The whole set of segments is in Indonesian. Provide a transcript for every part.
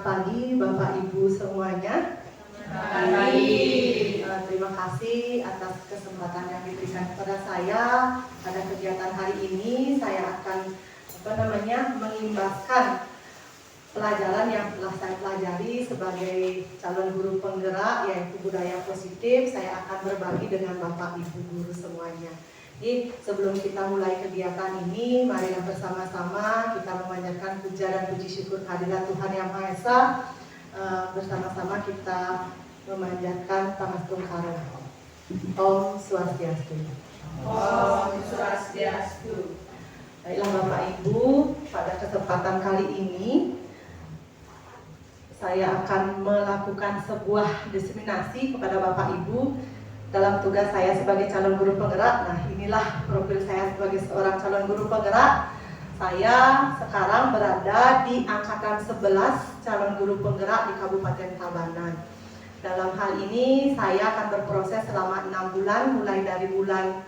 Selamat pagi Bapak Ibu semuanya. Selamat pagi. Terima kasih atas kesempatan yang diberikan kepada saya pada kegiatan hari ini. Saya akan mengimbaskan pelajaran yang telah saya pelajari sebagai calon guru penggerak, yaitu budaya positif. Saya akan berbagi dengan Bapak Ibu guru semuanya. Jadi sebelum kita mulai kegiatan ini, marilah bersama-sama kita memanjatkan puja dan puji syukur kehadirat Tuhan Yang Maha Esa. Bersama-sama kita memanjatkan Pangasturkara. Om Swastiastu. Om Swastiastu. Baiklah Bapak Ibu, pada kesempatan kali ini saya akan melakukan sebuah diseminasi kepada Bapak Ibu dalam tugas saya sebagai calon guru penggerak. Nah, inilah profil saya sebagai seorang calon guru penggerak. Saya sekarang berada di angkatan 11 calon guru penggerak di Kabupaten Tabanan. Dalam hal ini saya akan berproses selama 6 bulan, mulai dari bulan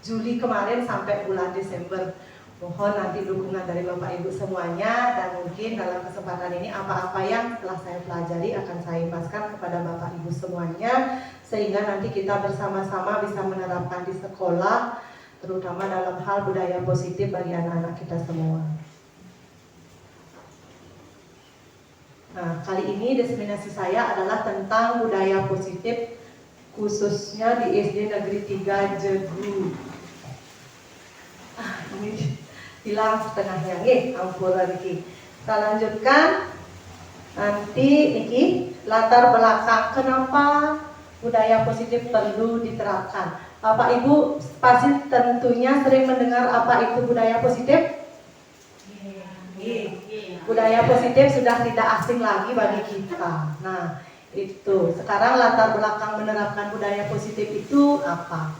Juli kemarin sampai bulan Desember. Mohon nanti dukungan dari Bapak Ibu semuanya, dan mungkin dalam kesempatan ini apa-apa yang telah saya pelajari akan saya imbaskan kepada Bapak Ibu semuanya, sehingga nanti kita bersama-sama bisa menerapkan di sekolah, terutama dalam hal budaya positif bagi anak-anak kita semua. Nah, kali ini diseminasi saya adalah tentang budaya positif, khususnya di SD Negeri 3 Jegu. Ini hilang setengahnya, ampun lagi. Kita lanjutkan. Nanti ini latar belakang kenapa budaya positif perlu diterapkan. Bapak Ibu pasti tentunya sering mendengar apa itu budaya positif. Budaya positif sudah tidak asing lagi bagi kita. Nah, itu sekarang latar belakang menerapkan budaya positif itu apa?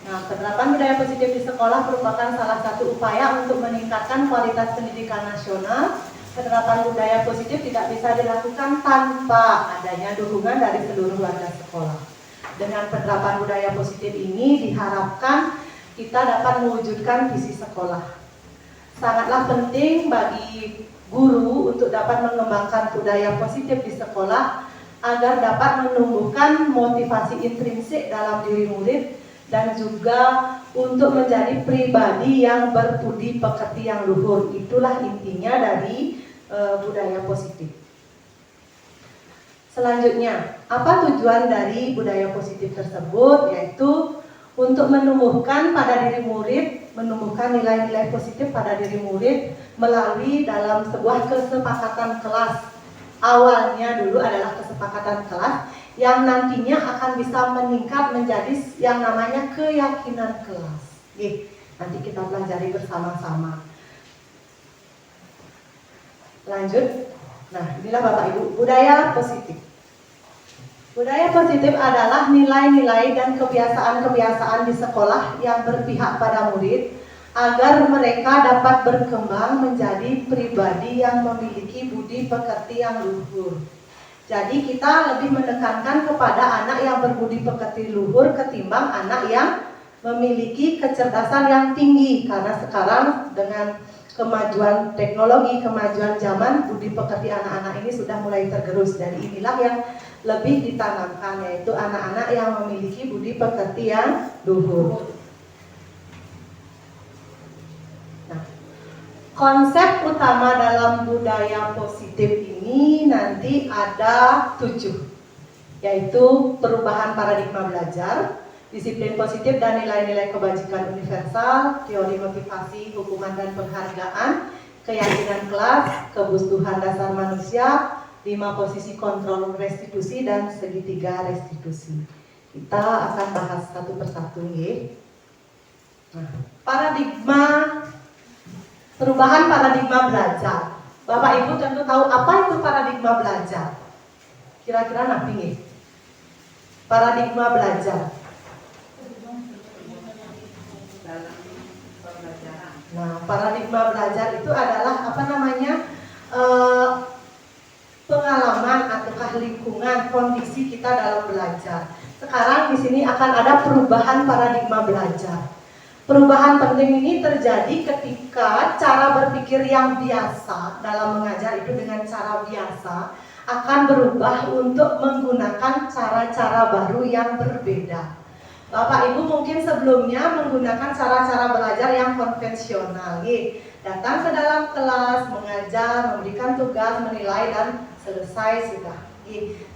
Nah, penerapan budaya positif di sekolah merupakan salah satu upaya untuk meningkatkan kualitas pendidikan nasional. Penerapan budaya positif tidak bisa dilakukan tanpa adanya dukungan dari seluruh warga sekolah. Dengan penerapan budaya positif ini diharapkan kita dapat mewujudkan visi sekolah. Sangatlah penting bagi guru untuk dapat mengembangkan budaya positif di sekolah agar dapat menumbuhkan motivasi intrinsik dalam diri murid, dan juga untuk menjadi pribadi yang berbudi pekerti yang luhur. Itulah intinya dari budaya positif. Selanjutnya, apa tujuan dari budaya positif tersebut? Yaitu untuk menumbuhkan pada diri murid, menumbuhkan nilai-nilai positif pada diri murid melalui dalam sebuah kesepakatan kelas. Awalnya dulu adalah kesepakatan kelas yang nantinya akan bisa meningkat menjadi yang namanya keyakinan kelas. Nanti kita pelajari bersama-sama. Lanjut. Nah, inilah Bapak Ibu, budaya positif. Budaya positif adalah nilai-nilai dan kebiasaan-kebiasaan di sekolah yang berpihak pada murid agar mereka dapat berkembang menjadi pribadi yang memiliki budi pekerti yang luhur. Jadi kita lebih menekankan kepada anak yang berbudi pekerti luhur ketimbang anak yang memiliki kecerdasan yang tinggi. Karena sekarang dengan kemajuan teknologi, kemajuan zaman, budi pekerti anak-anak ini sudah mulai tergerus. Jadi inilah yang lebih ditanamkan, yaitu anak-anak yang memiliki budi pekerti yang luhur. Konsep utama dalam budaya positif ini nanti ada 7, yaitu perubahan paradigma belajar, disiplin positif dan nilai-nilai kebajikan universal, teori motivasi, hukuman dan penghargaan, keyakinan kelas, kebutuhan dasar manusia, 5 posisi kontrol restitusi, dan segitiga restitusi. Kita akan bahas satu persatu ya. Nah, paradigma perubahan paradigma belajar. Bapak Ibu tentu tahu apa itu paradigma belajar. Kira-kira napi paradigma belajar. Nah, paradigma belajar itu adalah pengalaman ataukah lingkungan, kondisi kita dalam belajar. Sekarang di sini akan ada perubahan paradigma belajar. Perubahan penting ini terjadi ketika cara berpikir yang biasa dalam mengajar itu dengan cara biasa akan berubah untuk menggunakan cara-cara baru yang berbeda. Bapak Ibu mungkin sebelumnya menggunakan cara-cara belajar yang konvensional, datang ke dalam kelas, mengajar, memberikan tugas, menilai, dan selesai sudah.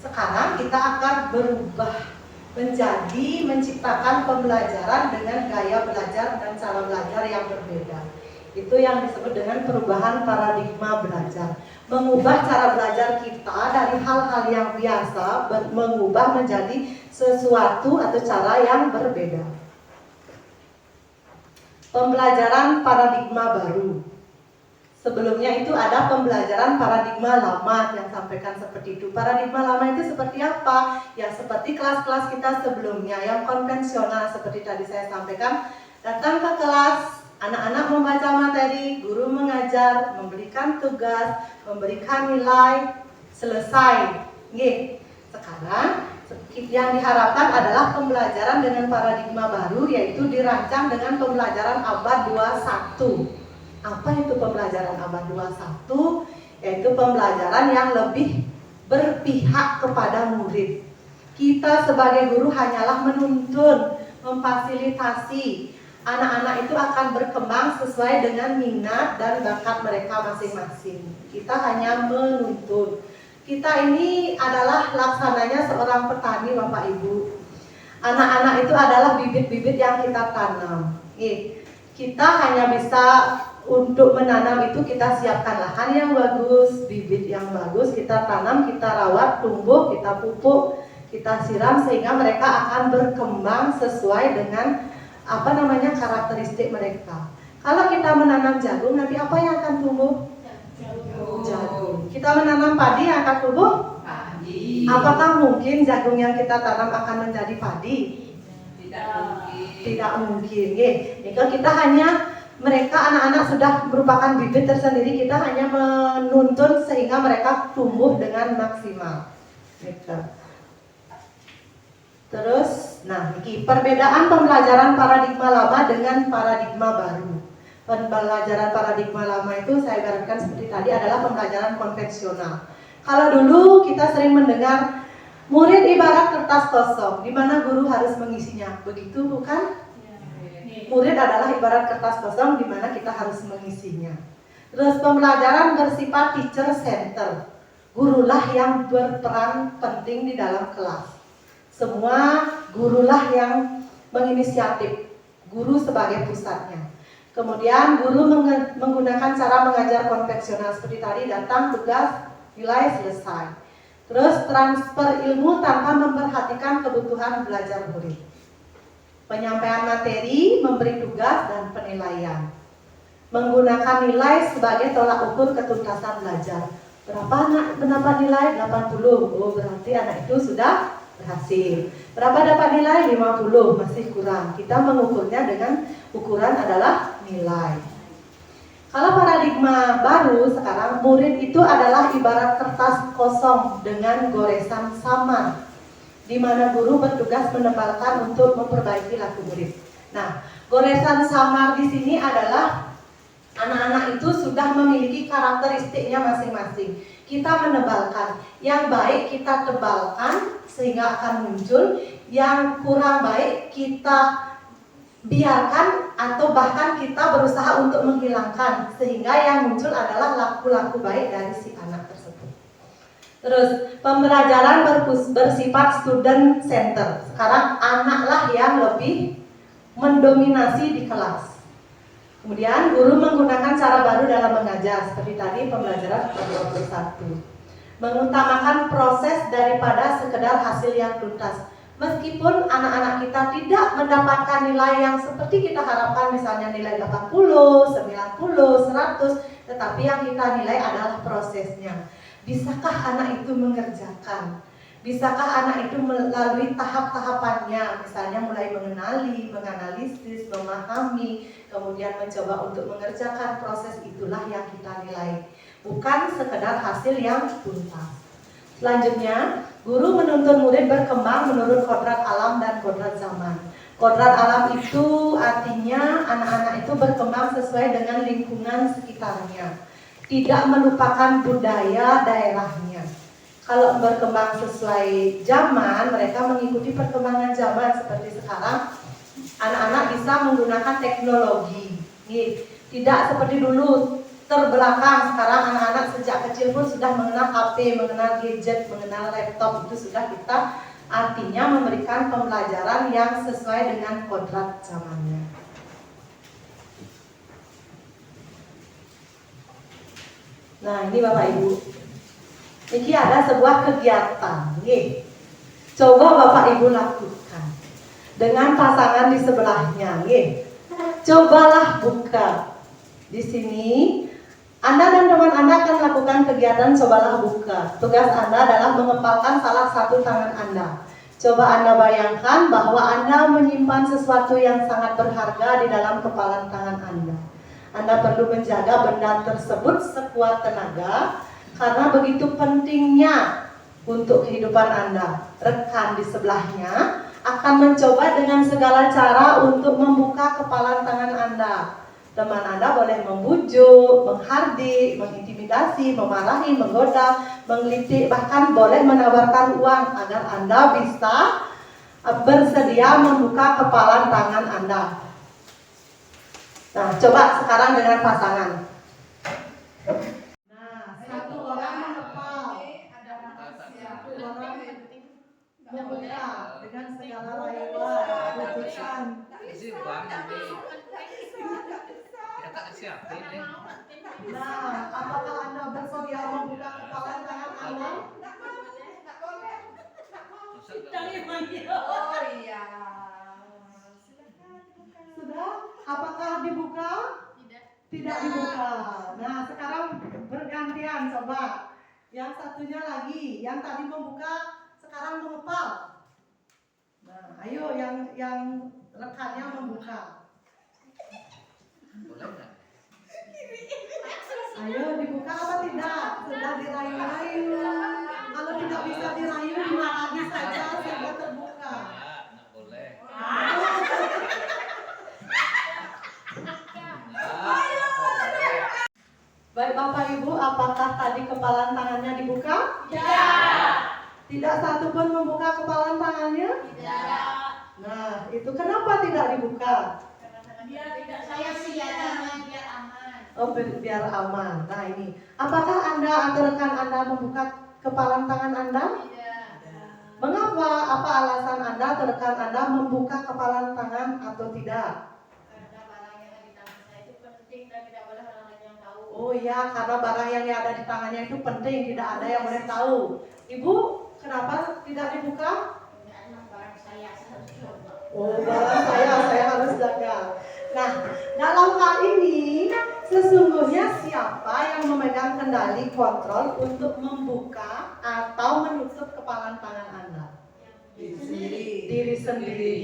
Sekarang kita akan berubah menjadi menciptakan pembelajaran dengan gaya belajar dan cara belajar yang berbeda. Itu yang disebut dengan perubahan paradigma belajar. Mengubah cara belajar kita dari hal-hal yang biasa, mengubah menjadi sesuatu atau cara yang berbeda. Pembelajaran paradigma baru. Sebelumnya itu ada pembelajaran paradigma lama yang sampaikan seperti itu. Paradigma lama itu seperti apa? Ya seperti kelas-kelas kita sebelumnya yang konvensional seperti tadi saya sampaikan. Datang ke kelas, anak-anak membaca materi, guru mengajar, memberikan tugas, memberikan nilai, selesai. Sekarang yang diharapkan adalah pembelajaran dengan paradigma baru, yaitu dirancang dengan pembelajaran abad 21. Apa itu pembelajaran abad 21? Yaitu pembelajaran yang lebih berpihak kepada murid. Kita sebagai guru hanyalah menuntun, memfasilitasi. Anak-anak itu akan berkembang sesuai dengan minat dan bakat mereka masing-masing. Kita hanya menuntun. Kita ini adalah laksananya seorang petani, Bapak Ibu. Anak-anak itu adalah bibit-bibit yang kita tanam. Kita hanya bisa untuk menanam itu kita siapkan lahan yang bagus, bibit yang bagus, kita tanam, kita rawat, tumbuh, kita pupuk, kita siram sehingga mereka akan berkembang sesuai dengan karakteristik mereka. Kalau kita menanam jagung, nanti apa yang akan tumbuh? Jagung. Kita menanam padi yang akan tumbuh? Padi. Apakah mungkin jagung yang kita tanam akan menjadi padi? Tidak mungkin. Tidak mungkin. Jika kita hanya mereka anak-anak sudah merupakan bibit tersendiri, kita hanya menuntun sehingga mereka tumbuh dengan maksimal. Terus, perbedaan pembelajaran paradigma lama dengan paradigma baru. Pembelajaran paradigma lama itu saya ibaratkan seperti tadi adalah pembelajaran konvensional. Kalau dulu kita sering mendengar murid ibarat kertas kosong, di mana guru harus mengisinya. Begitu bukan? Murid adalah ibarat kertas kosong di mana kita harus mengisinya. Terus pembelajaran bersifat teacher center. Gurulah yang berperan penting di dalam kelas. Semua gurulah yang menginisiatif. Guru sebagai pusatnya. Kemudian guru menggunakan cara mengajar konvensional seperti tadi, datang, tugas, nilai, selesai. Terus transfer ilmu tanpa memperhatikan kebutuhan belajar murid. Penyampaian materi, memberi tugas, dan penilaian. Menggunakan nilai sebagai tolak ukur ketuntasan belajar. Berapa anak mendapat nilai? 80. Oh, berarti anak itu sudah berhasil. Berapa dapat nilai? 50. Masih kurang. Kita mengukurnya dengan ukuran adalah nilai. Kalau paradigma baru sekarang, murid itu adalah ibarat kertas kosong dengan goresan samar, di mana guru bertugas menebalkan untuk memperbaiki laku murid. Nah, goresan samar di sini adalah anak-anak itu sudah memiliki karakteristiknya masing-masing. Kita menebalkan, yang baik kita tebalkan sehingga akan muncul, yang kurang baik kita biarkan atau bahkan kita berusaha untuk menghilangkan sehingga yang muncul adalah laku-laku baik dari si anak tersebut. Terus pembelajaran bersifat student center. Sekarang anaklah yang lebih mendominasi di kelas. Kemudian guru menggunakan cara baru dalam mengajar seperti tadi pembelajaran 21. Mengutamakan proses daripada sekedar hasil yang tuntas. Meskipun anak-anak kita tidak mendapatkan nilai yang seperti kita harapkan, misalnya nilai 80, 90, 100, tetapi yang kita nilai adalah prosesnya. Bisakah anak itu mengerjakan? Bisakah anak itu melalui tahap-tahapannya, misalnya mulai mengenali, menganalisis, memahami, kemudian mencoba untuk mengerjakan, proses itulah yang kita nilai. Bukan sekedar hasil yang tuntas. Selanjutnya, guru menuntun murid berkembang menurut kodrat alam dan kodrat zaman. Kodrat alam itu artinya anak-anak itu berkembang sesuai dengan lingkungan sekitarnya, tidak melupakan budaya daerahnya. kalau berkembang sesuai zaman, mereka mengikuti perkembangan zaman seperti sekarang. Anak-anak bisa menggunakan teknologi. Nih, tidak seperti dulu terbelakang. Sekarang anak-anak sejak kecil pun sudah mengenal HP, mengenal gadget, mengenal laptop. Itu sudah kita artinya memberikan pembelajaran yang sesuai dengan kodrat zamannya. Nah, ini Bapak Ibu. Ini ada sebuah kegiatan. Nih, coba Bapak Ibu lakukan dengan pasangan di sebelahnya. Nih, cobalah buka. Di sini, Anda dan teman Anda akan melakukan kegiatan cobalah buka. Tugas Anda adalah mengepalkan salah satu tangan Anda. Coba Anda bayangkan bahwa Anda menyimpan sesuatu yang sangat berharga di dalam kepalan tangan Anda. Anda perlu menjaga benda tersebut sekuat tenaga karena begitu pentingnya untuk kehidupan Anda. Rekan di sebelahnya akan mencoba dengan segala cara untuk membuka kepalan tangan Anda. Teman Anda boleh membujuk, menghardik, mengintimidasi, memarahi, menggoda, menggelitik, bahkan boleh menawarkan uang agar Anda bisa bersedia membuka kepalan tangan Anda. Nah, coba sekarang dengan pasangan. Nah, satu orang mengepal, satu orang membuka dengan segala lewat bujukan. Nah, apakah Anda bersedia membuka kepalan tangan Anda? Oh iya. Sudah? Apakah dibuka? Tidak dibuka. Nah, sekarang bergantian coba. Yang satunya lagi, yang tadi membuka sekarang mengepal. Nah, ayo yang rekannya membuka. Ayo dibuka apa tidak? Sudah dirayu-rayu. Kalau tidak bisa dirayu, dimarahi saja sehingga terbuka. Baik Bapak Ibu, apakah tadi kepalan tangannya dibuka? Tidak. Tidak satu pun membuka kepalan tangannya? Tidak. Nah, itu kenapa tidak dibuka? Biar tidak saya siapkan biar aman. Oh, biar aman. Nah, ini. Apakah Anda atau rekan Anda membuka kepalan tangan Anda? Tidak. Mengapa? Apa alasan Anda atau rekan Anda membuka kepalan tangan atau tidak? Karena barang yang ada di tangan saya itu penting dan tidak boleh orang lain yang tahu. Oh ya, karena barang yang ada di tangannya itu penting, tidak ada yang boleh tahu. Ibu, kenapa tidak dibuka? Karena barang saya harus coba. Oh, barang saya harus jaga. Nah, dalam hal ini sesungguhnya siapa yang memegang kendali kontrol untuk membuka atau menutup kepalan tangan Anda? Diri sendiri.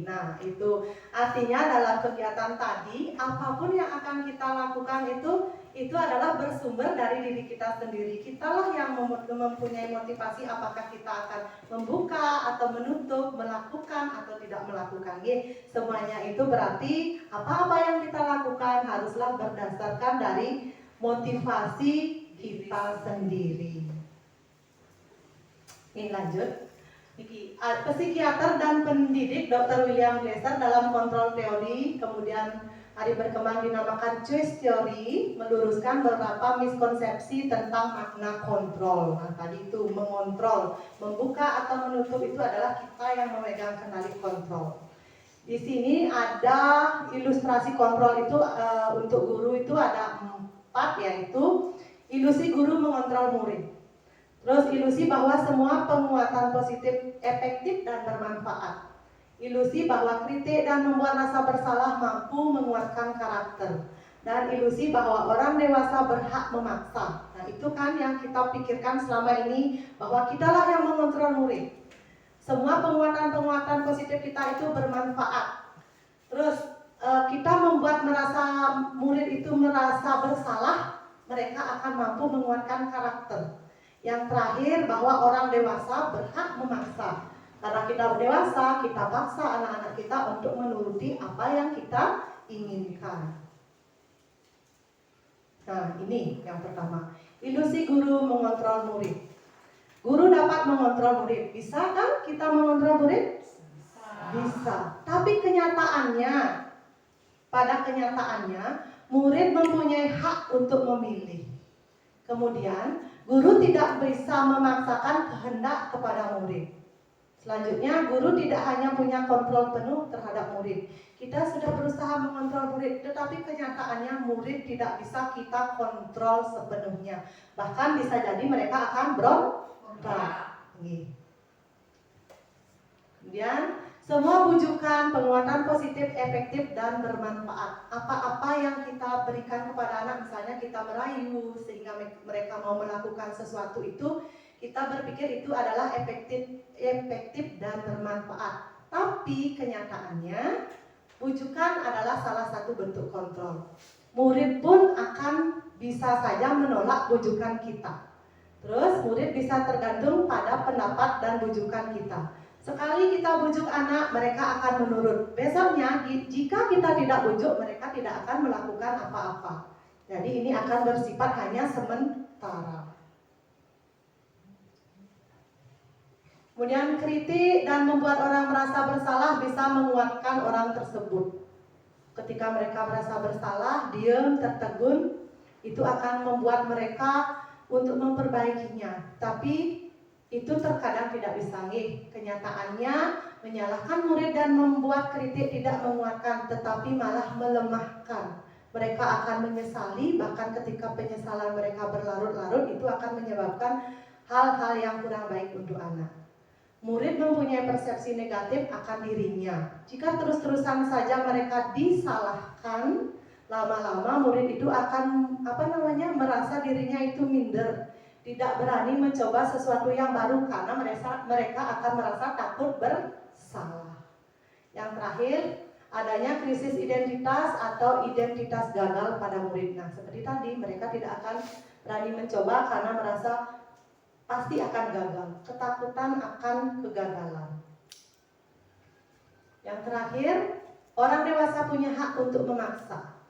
Nah, itu artinya dalam kegiatan tadi apapun yang akan kita lakukan itu adalah bersumber dari diri kita sendiri. Kitalah yang mempunyai motivasi apakah kita akan membuka atau menutup, melakukan atau tidak melakukan. Semuanya itu berarti apa-apa yang kita lakukan haruslah berdasarkan dari motivasi kita sendiri. Ini lanjut. Psikiater dan pendidik Dr. William Glasser dalam kontrol teori, kemudian hari berkembang dinamakan choice theory, meluruskan beberapa miskonsepsi tentang makna kontrol. Nah, tadi itu mengontrol, membuka atau menutup itu adalah kita yang memegang kendali kontrol. Di sini ada ilustrasi kontrol itu untuk guru itu ada 4, yaitu ilusi guru mengontrol murid. Terus ilusi bahwa semua penguatan positif efektif dan bermanfaat. Ilusi bahwa kritik dan membuat rasa bersalah mampu menguatkan karakter. Dan ilusi bahwa orang dewasa berhak memaksa. Nah, itu kan yang kita pikirkan selama ini, bahwa kitalah yang mengontrol murid. Semua penguatan-penguatan positif kita itu bermanfaat. Terus kita membuat murid itu merasa bersalah, mereka akan mampu menguatkan karakter. Yang terakhir, bahwa orang dewasa berhak memaksa. Karena kita dewasa, kita paksa anak-anak kita untuk menuruti apa yang kita inginkan. Nah, ini yang pertama. Ilusi guru mengontrol murid. Guru dapat mengontrol murid. Bisa kan kita mengontrol murid? Bisa. Tapi pada kenyataannya, murid mempunyai hak untuk memilih. Kemudian, guru tidak bisa memaksakan kehendak kepada murid. Selanjutnya, guru tidak hanya punya kontrol penuh terhadap murid. Kita sudah berusaha mengontrol murid, tetapi kenyataannya murid tidak bisa kita kontrol sepenuhnya. Bahkan bisa jadi mereka akan berontak. Kemudian, semua bujukan, penguatan positif, efektif, dan bermanfaat. Apa-apa yang kita berikan kepada anak, misalnya kita merayu sehingga mereka mau melakukan sesuatu itu, kita berpikir itu adalah efektif dan bermanfaat. Tapi kenyataannya, bujukan adalah salah satu bentuk kontrol. Murid pun akan bisa saja menolak bujukan kita. Terus murid bisa tergantung pada pendapat dan bujukan kita. Sekali kita bujuk anak, mereka akan menurut. Besoknya, jika kita tidak bujuk, mereka tidak akan melakukan apa-apa. Jadi ini akan bersifat hanya sementara. Kemudian kritik dan membuat orang merasa bersalah bisa menguatkan orang tersebut. Ketika mereka merasa bersalah, diam, tertegun, itu akan membuat mereka untuk memperbaikinya. Tapi itu terkadang tidak bisa. Kenyataannya menyalahkan murid dan membuat kritik tidak menguatkan, tetapi malah melemahkan. Mereka akan menyesali, bahkan ketika penyesalan mereka berlarut-larut, itu akan menyebabkan hal-hal yang kurang baik untuk anak. Murid mempunyai persepsi negatif akan dirinya. Jika terus-terusan saja mereka disalahkan, lama-lama murid itu akan merasa dirinya itu minder, tidak berani mencoba sesuatu yang baru karena mereka akan merasa takut bersalah. Yang terakhir, adanya krisis identitas atau identitas gagal pada murid. Nah, seperti tadi, mereka tidak akan berani mencoba karena merasa pasti akan gagal, ketakutan akan kegagalan. Yang terakhir, orang dewasa punya hak untuk memaksa.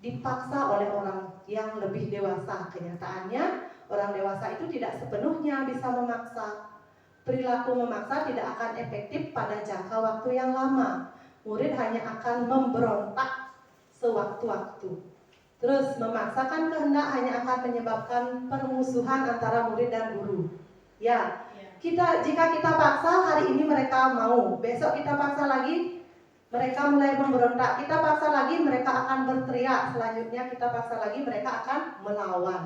Dipaksa oleh orang yang lebih dewasa. Kenyataannya, orang dewasa itu tidak sepenuhnya bisa memaksa. Perilaku memaksa tidak akan efektif pada jangka waktu yang lama. Murid hanya akan memberontak sewaktu-waktu. Terus memaksakan kehendak hanya akan menyebabkan permusuhan antara murid dan guru. Ya, jika kita paksa hari ini mereka mau, besok kita paksa lagi mereka mulai memberontak, kita paksa lagi mereka akan berteriak, selanjutnya kita paksa lagi mereka akan melawan.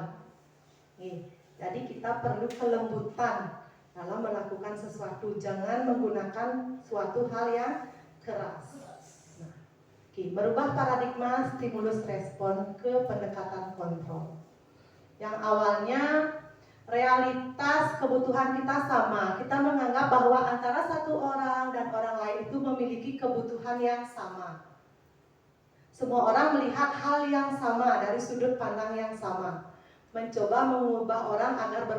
Jadi kita perlu kelembutan dalam melakukan sesuatu, jangan menggunakan suatu hal yang keras. Merubah paradigma stimulus respon ke pendekatan kontrol. Yang awalnya realitas kebutuhan kita sama. Kita menganggap bahwa antara satu orang dan orang lain itu memiliki kebutuhan yang sama. Semua orang melihat hal yang sama dari sudut pandang yang sama. Mencoba mengubah orang agar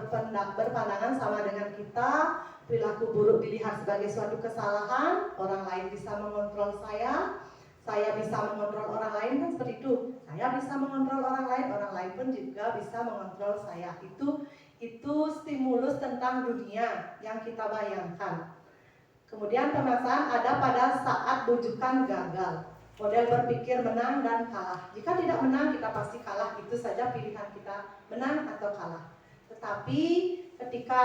berpandangan sama dengan kita. Perilaku buruk dilihat sebagai suatu kesalahan. Orang lain bisa mengontrol saya bisa mengontrol orang lain, kan seperti itu. Saya bisa mengontrol orang lain pun juga bisa mengontrol saya. Itu stimulus tentang dunia yang kita bayangkan. Kemudian pemaksaan ada pada saat bujukan gagal. Model berpikir menang dan kalah. Jika tidak menang, kita pasti kalah. Itu saja pilihan kita, menang atau kalah. Tetapi ketika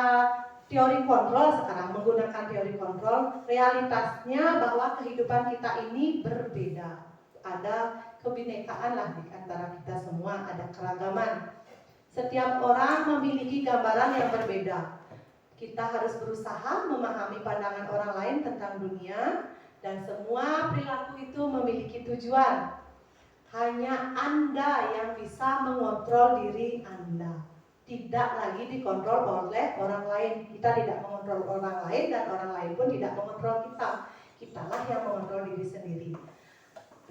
teori kontrol sekarang, menggunakan teori kontrol, realitasnya bahwa kehidupan kita ini berbeda. Ada kebinekaan lah di antara kita semua, ada keragaman. Setiap orang memiliki gambaran yang berbeda. Kita harus berusaha memahami pandangan orang lain tentang dunia, dan semua perilaku itu memiliki tujuan. Hanya Anda yang bisa mengontrol diri Anda. Tidak lagi dikontrol oleh orang lain. Kita tidak mengontrol orang lain dan orang lain pun tidak mengontrol kita. Kitalah yang mengontrol diri sendiri.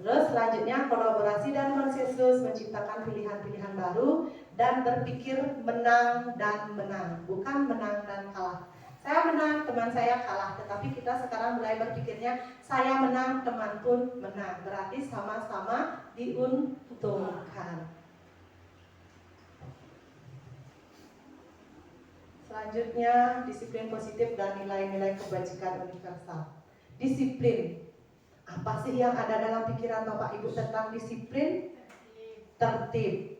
Terus selanjutnya kolaborasi dan konsensus, menciptakan pilihan-pilihan baru dan berpikir menang dan menang, bukan menang dan kalah. Saya menang, teman saya kalah, tetapi kita sekarang mulai berpikirnya saya menang, teman pun menang. Berarti sama-sama diuntungkan. Selanjutnya, disiplin positif dan nilai-nilai kebajikan universal. Disiplin. Apa sih yang ada dalam pikiran Bapak Ibu tentang disiplin? Tertib.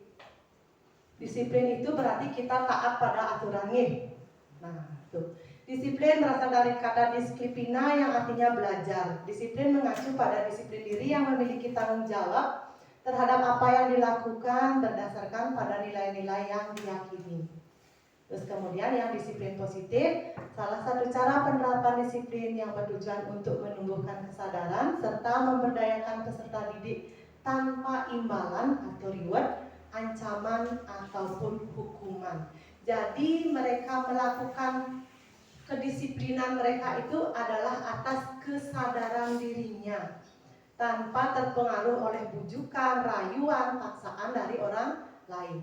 Disiplin itu berarti kita taat pada aturannya. Nah, tuh. Disiplin berasal dari kata disiplina yang artinya belajar. Disiplin mengacu pada disiplin diri yang memiliki tanggung jawab terhadap apa yang dilakukan berdasarkan pada nilai-nilai yang diyakini. Terus kemudian yang disiplin positif, salah satu cara penerapan disiplin yang bertujuan untuk menumbuhkan kesadaran serta memberdayakan peserta didik tanpa imbalan atau reward, ancaman ataupun hukuman. Jadi mereka melakukan kedisiplinan mereka itu adalah atas kesadaran dirinya tanpa terpengaruh oleh bujukan, rayuan, paksaan dari orang lain.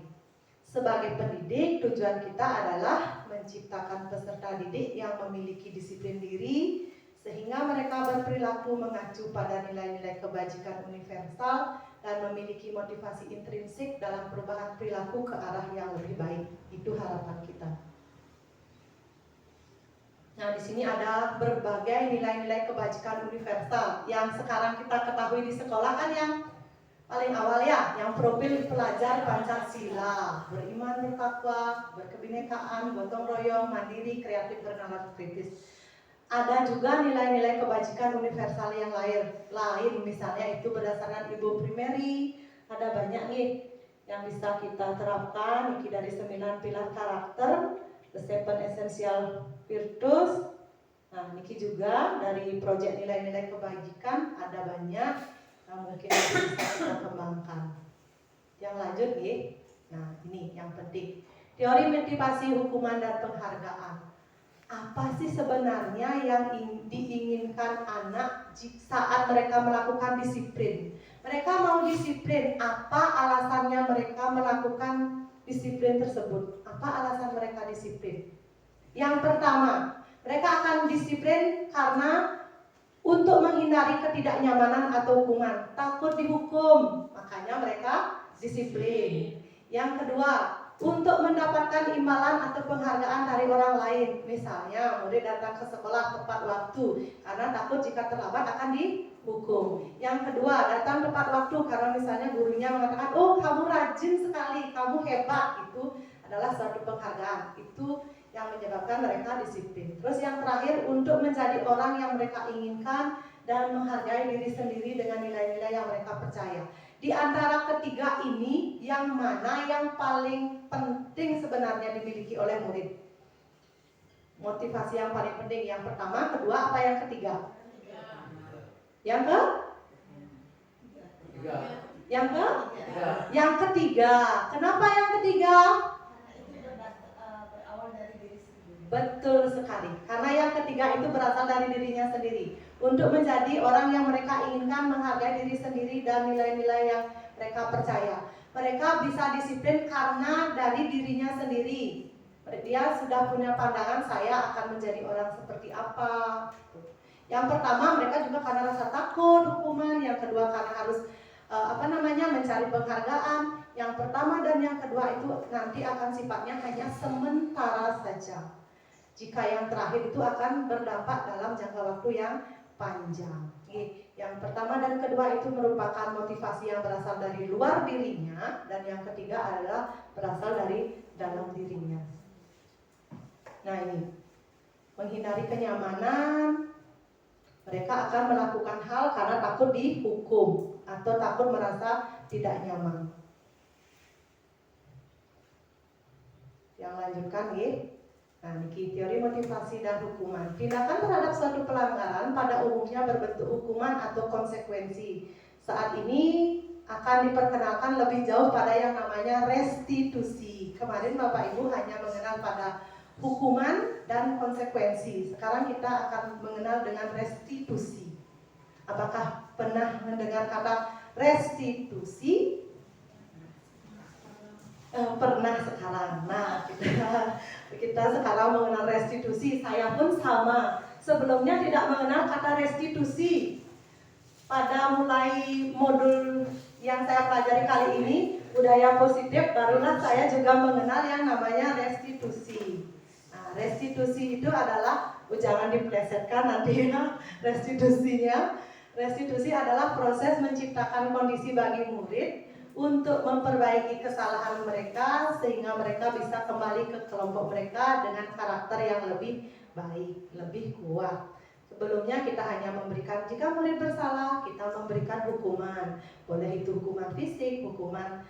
Sebagai pendidik, tujuan kita adalah menciptakan peserta didik yang memiliki disiplin diri sehingga mereka berperilaku mengacu pada nilai-nilai kebajikan universal dan memiliki motivasi intrinsik dalam perubahan perilaku ke arah yang lebih baik. Itu harapan kita. Nah, di sini ada berbagai nilai-nilai kebajikan universal yang sekarang kita ketahui di sekolah kan yang paling awal ya, yang profil pelajar Pancasila, beriman, bertakwa, berkebinekaan, gotong royong, mandiri, kreatif, bernalar kritis. Ada juga nilai-nilai kebajikan universal yang lain, misalnya itu berdasarkan Ibu Primeri, ada banyak nih yang bisa kita terapkan, ini dari 9 pilar karakter, The 7 Essential Virtues. Nah, Niki juga dari proyek nilai-nilai kebajikan ada banyak yang mungkin bisa kita kembangkan. Yang lanjut nih, nah ini yang penting. Teori motivasi hukuman dan penghargaan. Apa sih sebenarnya yang diinginkan anak saat mereka melakukan disiplin? Mereka mau disiplin, apa alasannya mereka melakukan disiplin tersebut? Apa alasan mereka disiplin? Yang pertama, mereka akan disiplin karena untuk menghindari ketidaknyamanan atau hukuman, takut dihukum, makanya mereka disiplin. Yang kedua, untuk mendapatkan imbalan atau penghargaan dari orang lain. Misalnya, murid datang ke sekolah tepat waktu karena takut jika terlambat akan dihukum. Yang kedua, datang tepat waktu karena misalnya gurunya mengatakan, "Oh, kamu rajin sekali, kamu hebat." Itu adalah suatu penghargaan. Itu yang menyebabkan mereka disiplin. Terus yang terakhir, untuk menjadi orang yang mereka inginkan dan menghargai diri sendiri dengan nilai-nilai yang mereka percaya. Di antara ketiga ini, yang mana yang paling penting sebenarnya dimiliki oleh murid? Motivasi yang paling penting, yang pertama, kedua, apa yang ketiga? Yang ke? Yang ketiga. Kenapa yang ketiga? Betul sekali, karena yang ketiga itu berasal dari dirinya sendiri. Untuk menjadi orang yang mereka inginkan, menghargai diri sendiri dan nilai-nilai yang mereka percaya. Mereka bisa disiplin karena dari dirinya sendiri. Dia sudah punya pandangan, saya akan menjadi orang seperti apa. Yang pertama, mereka juga karena rasa takut hukuman. Yang kedua, karena harus mencari penghargaan. Yang pertama dan yang kedua itu nanti akan sifatnya hanya sementara saja. Jika yang terakhir itu akan berdampak dalam jangka waktu yang panjang. Yang pertama dan kedua itu merupakan motivasi yang berasal dari luar dirinya, dan yang ketiga adalah berasal dari dalam dirinya. Nah ini, menghindari kenyamanan, mereka akan melakukan hal karena takut dihukum atau takut merasa tidak nyaman. Yang lanjutkan nih. Nah, niki teori motivasi dan hukuman. Tindakan terhadap suatu pelanggaran pada umumnya berbentuk hukuman atau konsekuensi. Saat ini akan diperkenalkan lebih jauh pada yang namanya restitusi. Kemarin Bapak Ibu hanya mengenal pada hukuman dan konsekuensi. Sekarang kita akan mengenal dengan restitusi. Apakah pernah mendengar kata restitusi? Pernah sekarang. Nah, kita sekarang mengenal restitusi. Saya pun sama. Sebelumnya tidak mengenal kata restitusi. Pada mulai modul yang saya pelajari kali ini, budaya positif, barulah saya juga mengenal yang namanya restitusi. Nah, restitusi itu adalah, jangan diplesetkan nanti ya restitusinya. Restitusi adalah proses menciptakan kondisi bagi murid untuk memperbaiki kesalahan mereka sehingga mereka bisa kembali ke kelompok mereka dengan karakter yang lebih baik, lebih kuat. Sebelumnya kita hanya memberikan, jika murid bersalah kita memberikan hukuman, boleh itu hukuman fisik, hukuman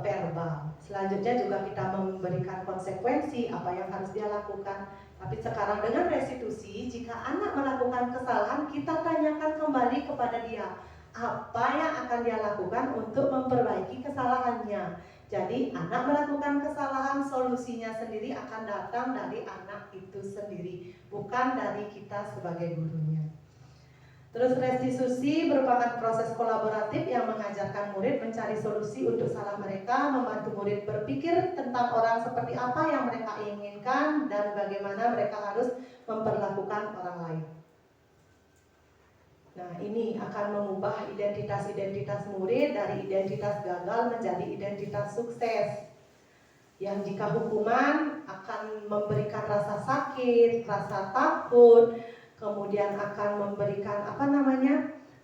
verbal. Selanjutnya juga kita memberikan konsekuensi apa yang harus dia lakukan. Tapi sekarang dengan restitusi, jika anak melakukan kesalahan, kita tanyakan kembali kepada dia apa yang akan dia lakukan untuk memperbaiki kesalahannya. Jadi anak melakukan kesalahan, solusinya sendiri akan datang dari anak itu sendiri, bukan dari kita sebagai gurunya. Terus restitusi merupakan proses kolaboratif yang mengajarkan murid mencari solusi untuk salah mereka, membantu murid berpikir tentang orang seperti apa yang mereka inginkan dan bagaimana mereka harus memperlakukan orang lain. Nah, ini akan mengubah identitas-identitas murid dari identitas gagal menjadi identitas sukses. Yang jika hukuman akan memberikan rasa sakit, rasa takut, kemudian akan memberikan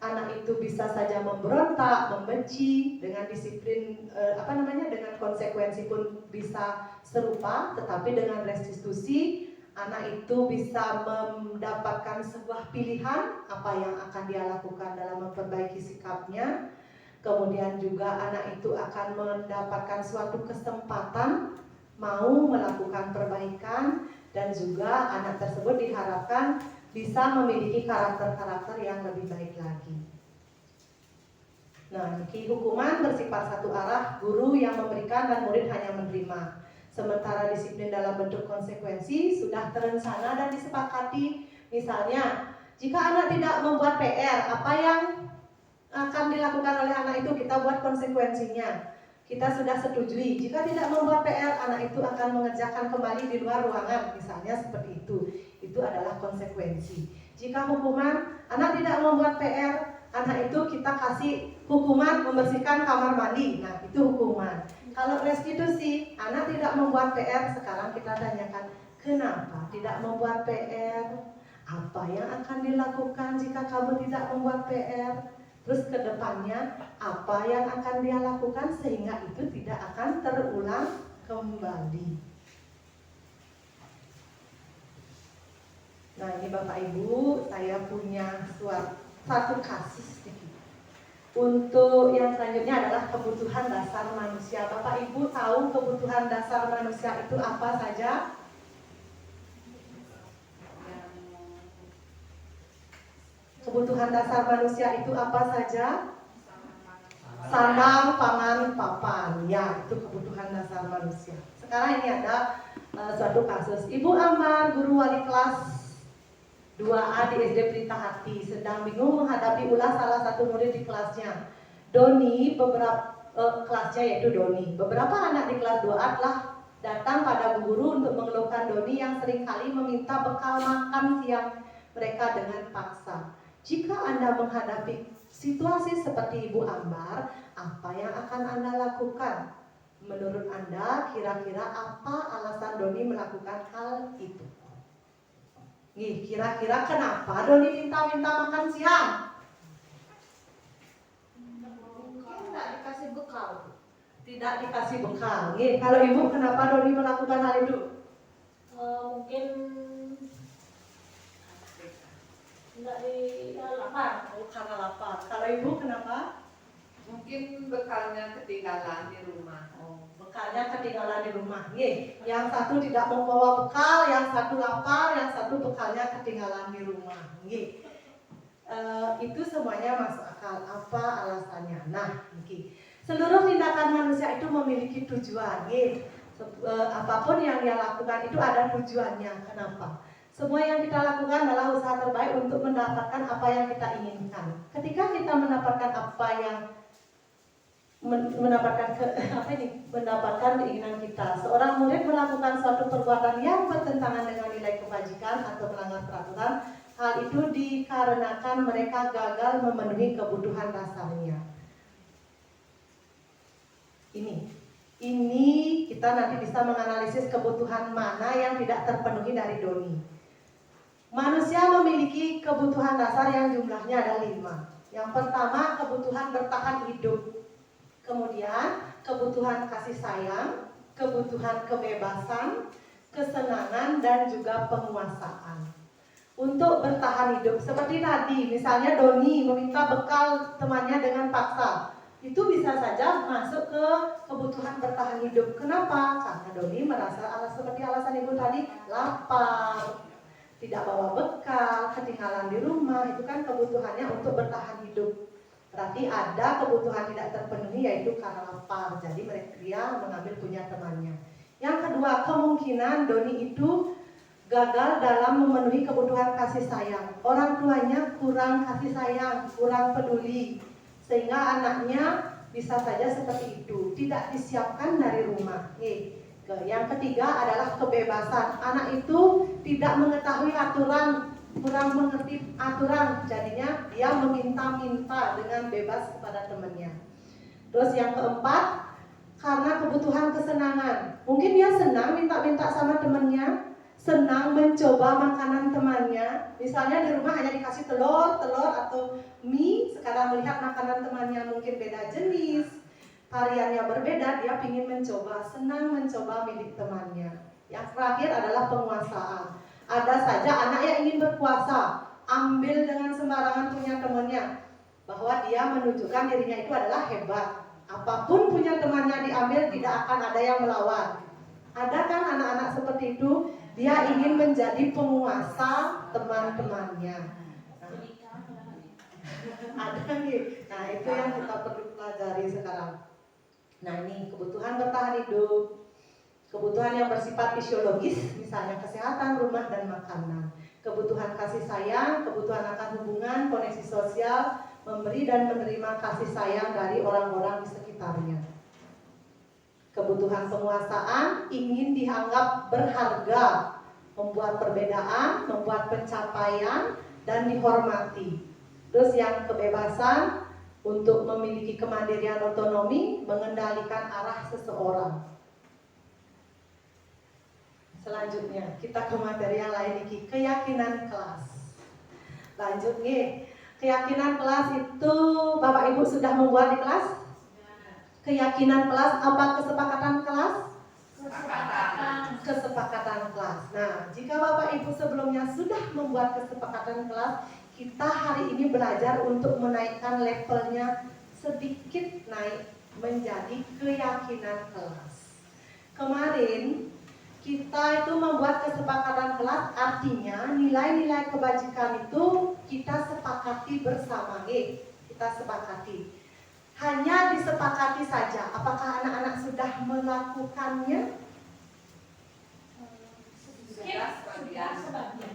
anak itu bisa saja memberontak, membenci, dengan disiplin dengan konsekuensi pun bisa serupa. Tetapi dengan restitusi anak itu bisa mendapatkan sebuah pilihan apa yang akan dia lakukan dalam memperbaiki sikapnya. Kemudian juga anak itu akan mendapatkan suatu kesempatan mau melakukan perbaikan, dan juga anak tersebut diharapkan bisa memiliki karakter-karakter yang lebih baik lagi. Nah, hukuman bersifat satu arah, guru yang memberikan dan murid hanya menerima. Sementara disiplin dalam bentuk konsekuensi sudah terencana dan disepakati. Misalnya, jika anak tidak membuat PR, apa yang akan dilakukan oleh anak itu kita buat konsekuensinya. Kita sudah setujui, jika tidak membuat PR, anak itu akan mengerjakan kembali di luar ruangan, misalnya seperti itu. Itu adalah konsekuensi. Jika hukuman, anak tidak membuat PR, anak itu kita kasih hukuman membersihkan kamar mandi. Nah, itu hukuman. Kalau restitusi, anak tidak membuat PR, sekarang kita tanyakan, kenapa tidak membuat PR? Apa yang akan dilakukan jika kamu tidak membuat PR? Terus ke depannya, apa yang akan dia lakukan sehingga itu tidak akan terulang kembali. Nah, ini Bapak Ibu, saya punya satu kasus sedikit. Untuk yang selanjutnya adalah kebutuhan dasar manusia. Bapak Ibu tahu kebutuhan dasar manusia itu apa saja? Kebutuhan dasar manusia itu apa saja? Sandang, pangan, papan. Ya, itu kebutuhan dasar manusia. Sekarang ini ada suatu kasus. Ibu Amar, guru wali kelas 2A di SD Pelita Hati, sedang bingung menghadapi ulah salah satu murid di kelasnya. Doni, kelasnya yaitu Doni. Beberapa anak di kelas 2A telah datang pada bu guru untuk mengeluhkan Doni yang seringkali meminta bekal makan siang mereka dengan paksa. Jika Anda menghadapi situasi seperti Ibu Ambar, apa yang akan Anda lakukan? Menurut Anda, kira-kira apa alasan Doni melakukan hal itu? Nih, kira-kira kenapa Doni minta-minta makan siang? Mungkin tidak dikasih bekal. Tidak dikasih bekal. Nih, kalau Ibu, kenapa Doni melakukan hal itu? Mungkin tidak lapar. Oh, karena lapar. Kalau Ibu kenapa? Mungkin bekalnya ketinggalan di rumah. Oh, bekalnya ketinggalan di rumah. Nih, yang satu tidak membawa bekal, yang satu lapar, yang satu bekalnya ketinggalan di rumah. Nih, itu semuanya masuk akal. Apa alasannya? Nah, nih, seluruh tindakan manusia itu memiliki tujuan. Nih, apapun yang dia lakukan itu ada tujuannya. Kenapa? Semua yang kita lakukan adalah usaha terbaik untuk mendapatkan apa yang kita inginkan. Ketika kita mendapatkan apa yang mendapatkan keinginan kita. Seorang murid melakukan suatu perbuatan yang bertentangan dengan nilai kebajikan atau melanggar peraturan. Hal itu dikarenakan mereka gagal memenuhi kebutuhan dasarnya. Ini kita nanti bisa menganalisis kebutuhan mana yang tidak terpenuhi dari Doni. Manusia memiliki kebutuhan dasar yang jumlahnya ada 5. Yang pertama, kebutuhan bertahan hidup. Kemudian, kebutuhan kasih sayang, kebutuhan kebebasan, kesenangan, dan juga penguasaan. Untuk bertahan hidup, seperti tadi, misalnya Doni meminta bekal temannya dengan paksa, itu bisa saja masuk ke kebutuhan bertahan hidup. Kenapa? Karena Doni merasa seperti alasan ibu tadi, lapar, tidak bawa bekal, ketinggalan di rumah, itu kan kebutuhannya untuk bertahan hidup. Berarti ada kebutuhan tidak terpenuhi, yaitu karena lapar. Jadi dia mengambil punya temannya. Yang kedua, kemungkinan Doni itu gagal dalam memenuhi kebutuhan kasih sayang. Orang tuanya kurang kasih sayang, kurang peduli, sehingga anaknya bisa saja seperti itu, tidak disiapkan dari rumah. Yang ketiga adalah kebebasan. Anak itu tidak mengetahui aturan, kurang mengerti aturan, jadinya dia meminta-minta dengan bebas kepada temannya. Terus yang keempat, karena kebutuhan kesenangan. Mungkin dia senang minta-minta sama temannya, senang mencoba makanan temannya. Misalnya di rumah hanya dikasih telur atau mie, sekarang melihat makanan temannya mungkin beda jenis, variannya berbeda, dia ingin mencoba, senang mencoba milik temannya. Yang terakhir adalah penguasaan. Ada saja anak yang ingin berkuasa, ambil dengan sembarangan punya temannya, bahwa dia menunjukkan dirinya itu adalah hebat. Apapun punya temannya diambil, tidak akan ada yang melawan. Ada kan anak-anak seperti itu, dia ingin menjadi penguasa teman-temannya. Ada nih, nah itu yang kita perlu pelajari sekarang. Nah ini kebutuhan bertahan hidup, kebutuhan yang bersifat fisiologis, misalnya kesehatan, rumah, dan makanan. Kebutuhan kasih sayang, kebutuhan akan hubungan, koneksi sosial, memberi dan menerima kasih sayang dari orang-orang di sekitarnya. Kebutuhan penguasaan, ingin dianggap berharga, membuat perbedaan, membuat pencapaian, dan dihormati. Terus yang kebebasan, untuk memiliki kemandirian otonomi, mengendalikan arah seseorang. Selanjutnya, kita ke materi yang lain ini, keyakinan kelas. Lanjut nih, keyakinan kelas itu Bapak Ibu sudah membuat di kelas? Keyakinan kelas apa kesepakatan kelas? Kesepakatan kelas. Nah, jika Bapak Ibu sebelumnya sudah membuat kesepakatan kelas, kita hari ini belajar untuk menaikkan levelnya sedikit naik menjadi keyakinan kelas. Kemarin kita itu membuat kesepakatan kelas, artinya nilai-nilai kebajikan itu kita sepakati bersama. Kita sepakati. Hanya disepakati saja. Apakah anak-anak sudah melakukannya?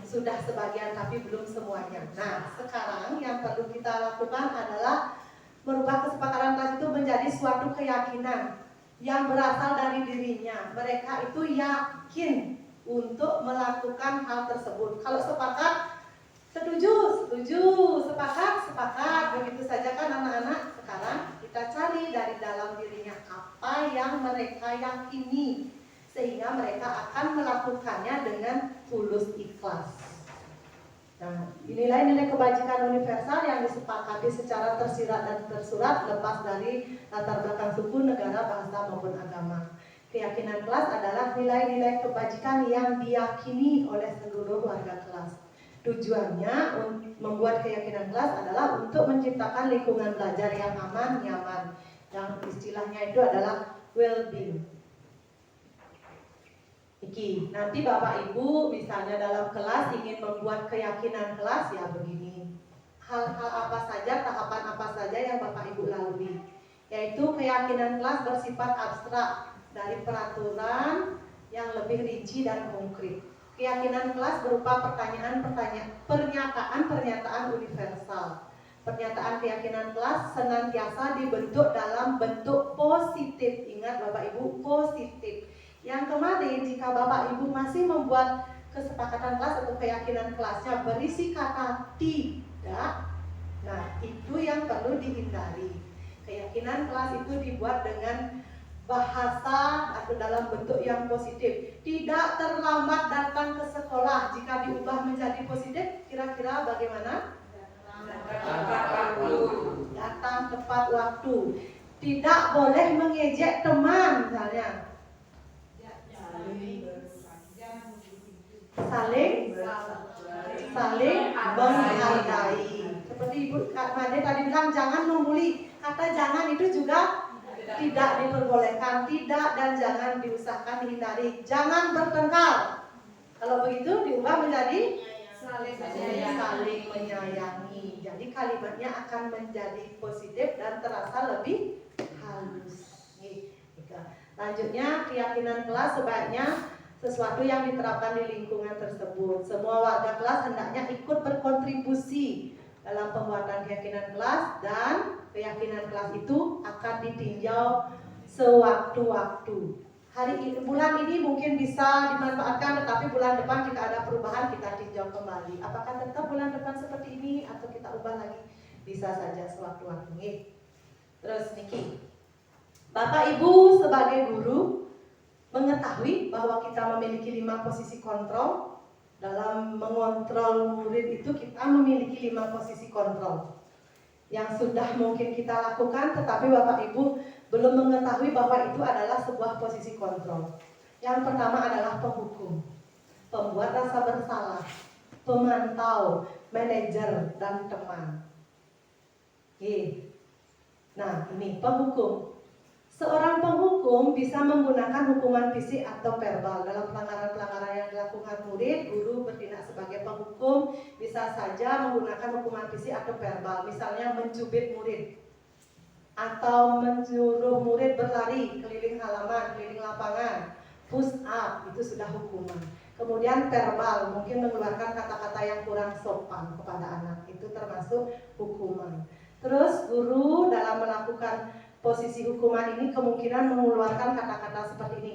Sudah sebagian, tapi belum semuanya. Nah, sekarang yang perlu kita lakukan adalah merubah kesepakatan kelas itu menjadi suatu keyakinan yang berasal dari dirinya. Mereka itu yakin untuk melakukan hal tersebut. Kalau sepakat, setuju, sepakat, begitu saja kan anak-anak. Sekarang kita cari dari dalam dirinya apa yang mereka yakini, sehingga mereka akan melakukannya dengan tulus ikhlas. Nah, nilai-nilai kebajikan universal yang disepakati secara tersirat dan tersurat, lepas dari latar belakang suku, negara, bahasa maupun agama. Keyakinan kelas adalah nilai-nilai kebajikan yang diyakini oleh seluruh warga kelas. Tujuannya membuat keyakinan kelas adalah untuk menciptakan lingkungan belajar yang aman, nyaman. Yang istilahnya itu adalah well-being. Nanti Bapak Ibu misalnya dalam kelas ingin membuat keyakinan kelas, ya begini. Hal-hal apa saja, tahapan apa saja yang Bapak Ibu lalui. Yaitu keyakinan kelas bersifat abstrak, dari peraturan yang lebih rinci dan konkret. Keyakinan kelas berupa pernyataan universal. Pernyataan keyakinan kelas senantiasa dibentuk dalam bentuk positif. Ingat Bapak Ibu, positif. Yang kemarin jika Bapak Ibu masih membuat kesepakatan kelas atau keyakinan kelasnya berisi kata tidak, nah itu yang perlu dihindari. Keyakinan kelas itu dibuat dengan bahasa atau dalam bentuk yang positif. Tidak terlambat datang ke sekolah. Jika diubah menjadi positif, kira-kira bagaimana? Datang tepat waktu. Tidak boleh mengejek teman misalnya. Saling menghargai. Seperti Ibu Kak Made tadi bilang jangan membuli. Kata jangan itu juga tidak diperbolehkan, tidak dan jangan diusahakan dihindari. Jangan bertengkar. Kalau begitu diubah menjadi saling menyayangi. Jadi kalimatnya akan menjadi positif dan terasa lebih halus. Lanjutnya, keyakinan kelas sebaiknya sesuatu yang diterapkan di lingkungan tersebut. Semua warga kelas hendaknya ikut berkontribusi dalam pembuatan keyakinan kelas, dan keyakinan kelas itu akan ditinjau sewaktu-waktu. Bulan ini mungkin bisa dimanfaatkan, tetapi bulan depan jika ada perubahan kita tinjau kembali. Apakah tetap bulan depan seperti ini atau kita ubah lagi? Bisa saja sewaktu-waktu. Terus Niki, Bapak Ibu sebagai guru mengetahui bahwa kita memiliki 5 posisi kontrol. Dalam mengontrol murid itu kita memiliki 5 posisi kontrol yang sudah mungkin kita lakukan, tetapi Bapak Ibu belum mengetahui bahwa itu adalah sebuah posisi kontrol. Yang pertama adalah penghukum, pembuat rasa bersalah, pemantau, manajer, dan teman. Nah, ini penghukum. Seorang penghukum bisa menggunakan hukuman fisik atau verbal. Dalam pelanggaran-pelanggaran yang dilakukan murid, guru bertindak sebagai penghukum bisa saja menggunakan hukuman fisik atau verbal. Misalnya mencubit murid, atau menyuruh murid berlari keliling halaman, keliling lapangan, push up, itu sudah hukuman. Kemudian verbal, mungkin mengeluarkan kata-kata yang kurang sopan kepada anak, itu termasuk hukuman. Terus guru dalam melakukan posisi hukuman ini kemungkinan mengeluarkan kata-kata seperti ini: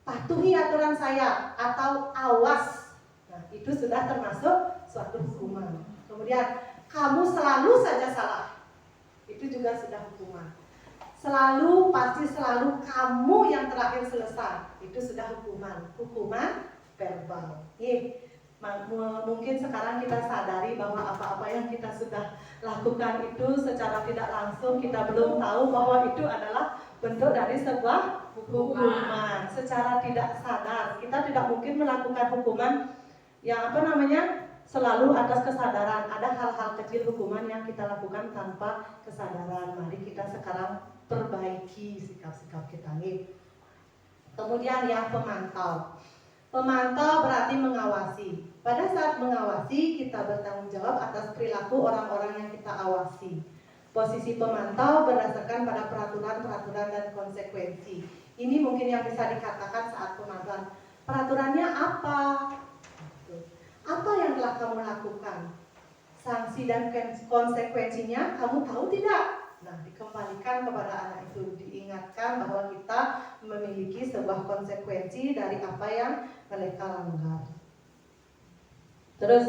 patuhi aturan saya, atau awas. Nah, itu sudah termasuk suatu hukuman. Kemudian kamu selalu saja salah, itu juga sudah hukuman. Selalu, pasti selalu kamu yang terakhir selesai, itu sudah hukuman. Hukuman verbal. Mungkin sekarang kita sadari bahwa apa-apa yang kita sudah lakukan itu secara tidak langsung kita belum tahu bahwa itu adalah bentuk dari sebuah hukuman. Secara tidak sadar kita tidak mungkin melakukan hukuman yang selalu atas kesadaran. Ada hal-hal kecil hukuman yang kita lakukan tanpa kesadaran. Mari kita sekarang perbaiki sikap-sikap kita nih. Kemudian yang pemantau. Pemantau berarti mengawasi. Pada saat mengawasi, kita bertanggung jawab atas perilaku orang-orang yang kita awasi. Posisi pemantau berdasarkan pada peraturan-peraturan dan konsekuensi. Ini mungkin yang bisa dikatakan saat pemantauan. Peraturannya apa? Apa yang telah kamu lakukan? Sanksi dan konsekuensinya kamu tahu tidak? Nah, dikembalikan kepada anak itu, diingatkan bahwa kita memiliki sebuah konsekuensi dari apa yang mereka langgar. Terus,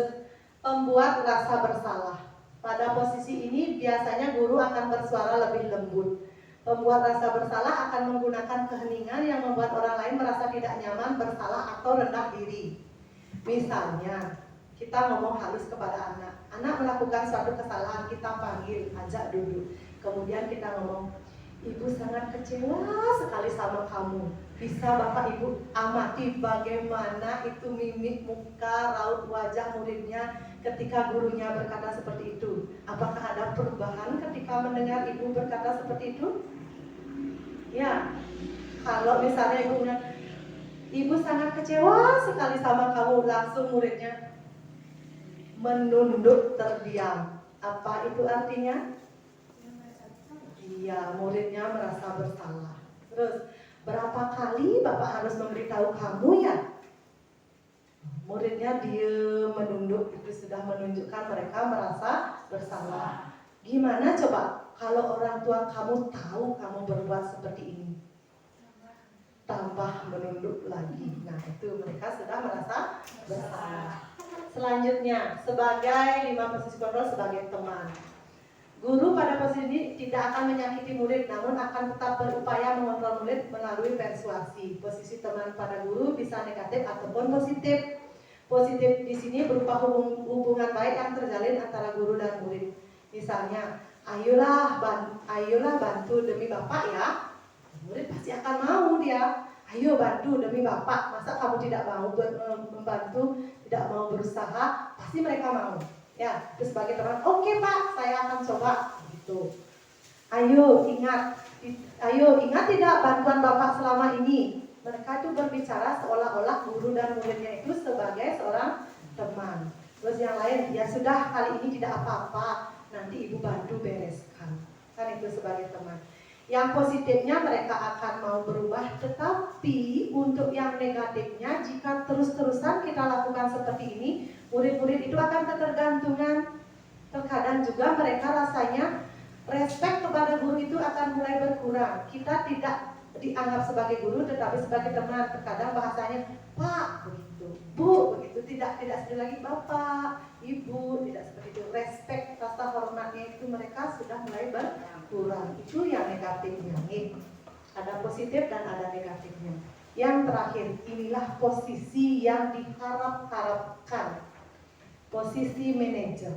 pembuat rasa bersalah. Pada posisi ini biasanya guru akan bersuara lebih lembut. Pembuat rasa bersalah akan menggunakan keheningan yang membuat orang lain merasa tidak nyaman, bersalah, atau rendah diri. Misalnya, kita ngomong halus kepada anak. Anak melakukan suatu kesalahan, kita panggil, ajak duduk. Kemudian kita ngomong, Ibu sangat kecewa sekali sama kamu. Bisa Bapak Ibu amati bagaimana itu mimik muka, raut wajah muridnya ketika gurunya berkata seperti itu. Apakah ada perubahan ketika mendengar Ibu berkata seperti itu? Ya, kalau misalnya Ibu bilang, Ibu sangat kecewa sekali sama kamu, langsung muridnya menunduk terdiam. Apa itu artinya? Iya, muridnya merasa bersalah. Terus, berapa kali Bapak harus memberitahu kamu ya? Muridnya diam, menunduk, itu sudah menunjukkan mereka merasa bersalah. Gimana coba kalau orang tua kamu tahu kamu berbuat seperti ini? Tambah menunduk lagi. Nah, itu mereka sudah merasa bersalah. Selanjutnya, sebagai 5 posisi kontrol sebagai teman. Guru pada posisi ini tidak akan menyakiti murid, namun akan tetap berupaya mengontrol murid melalui persuasi. Posisi teman pada guru bisa negatif ataupun positif. Positif di sini berupa hubungan baik yang terjalin antara guru dan murid. Misalnya, ayolah bantu demi Bapak ya. Murid pasti akan mau dia. Ayo bantu demi Bapak. Masa kamu tidak mau membantu, tidak mau berusaha? Pasti mereka mau. Ya, itu sebagai teman. Oke Pak, saya akan coba. Gitu. Ayo ingat tidak bantuan Bapak selama ini. Mereka itu berbicara seolah-olah guru dan muridnya itu sebagai seorang teman. Terus yang lain, ya sudah kali ini tidak apa-apa, nanti ibu bantu bereskan. Kan itu sebagai teman. Yang positifnya mereka akan mau berubah, tetapi untuk yang negatifnya jika terus-terusan kita lakukan seperti ini, murid-murid itu akan ketergantungan. Terkadang juga mereka rasanya respect kepada guru itu akan mulai berkurang. Kita tidak dianggap sebagai guru tetapi sebagai teman. Terkadang bahasanya Pak begitu, Bu begitu, tidak seperti lagi Bapak, Ibu, tidak seperti itu. Respect, rasa hormatnya itu mereka sudah mulai berkurang. Itu yang negatifnya nih. Ada positif dan ada negatifnya. Yang terakhir, inilah posisi yang diharap-harapkan. Posisi manajer.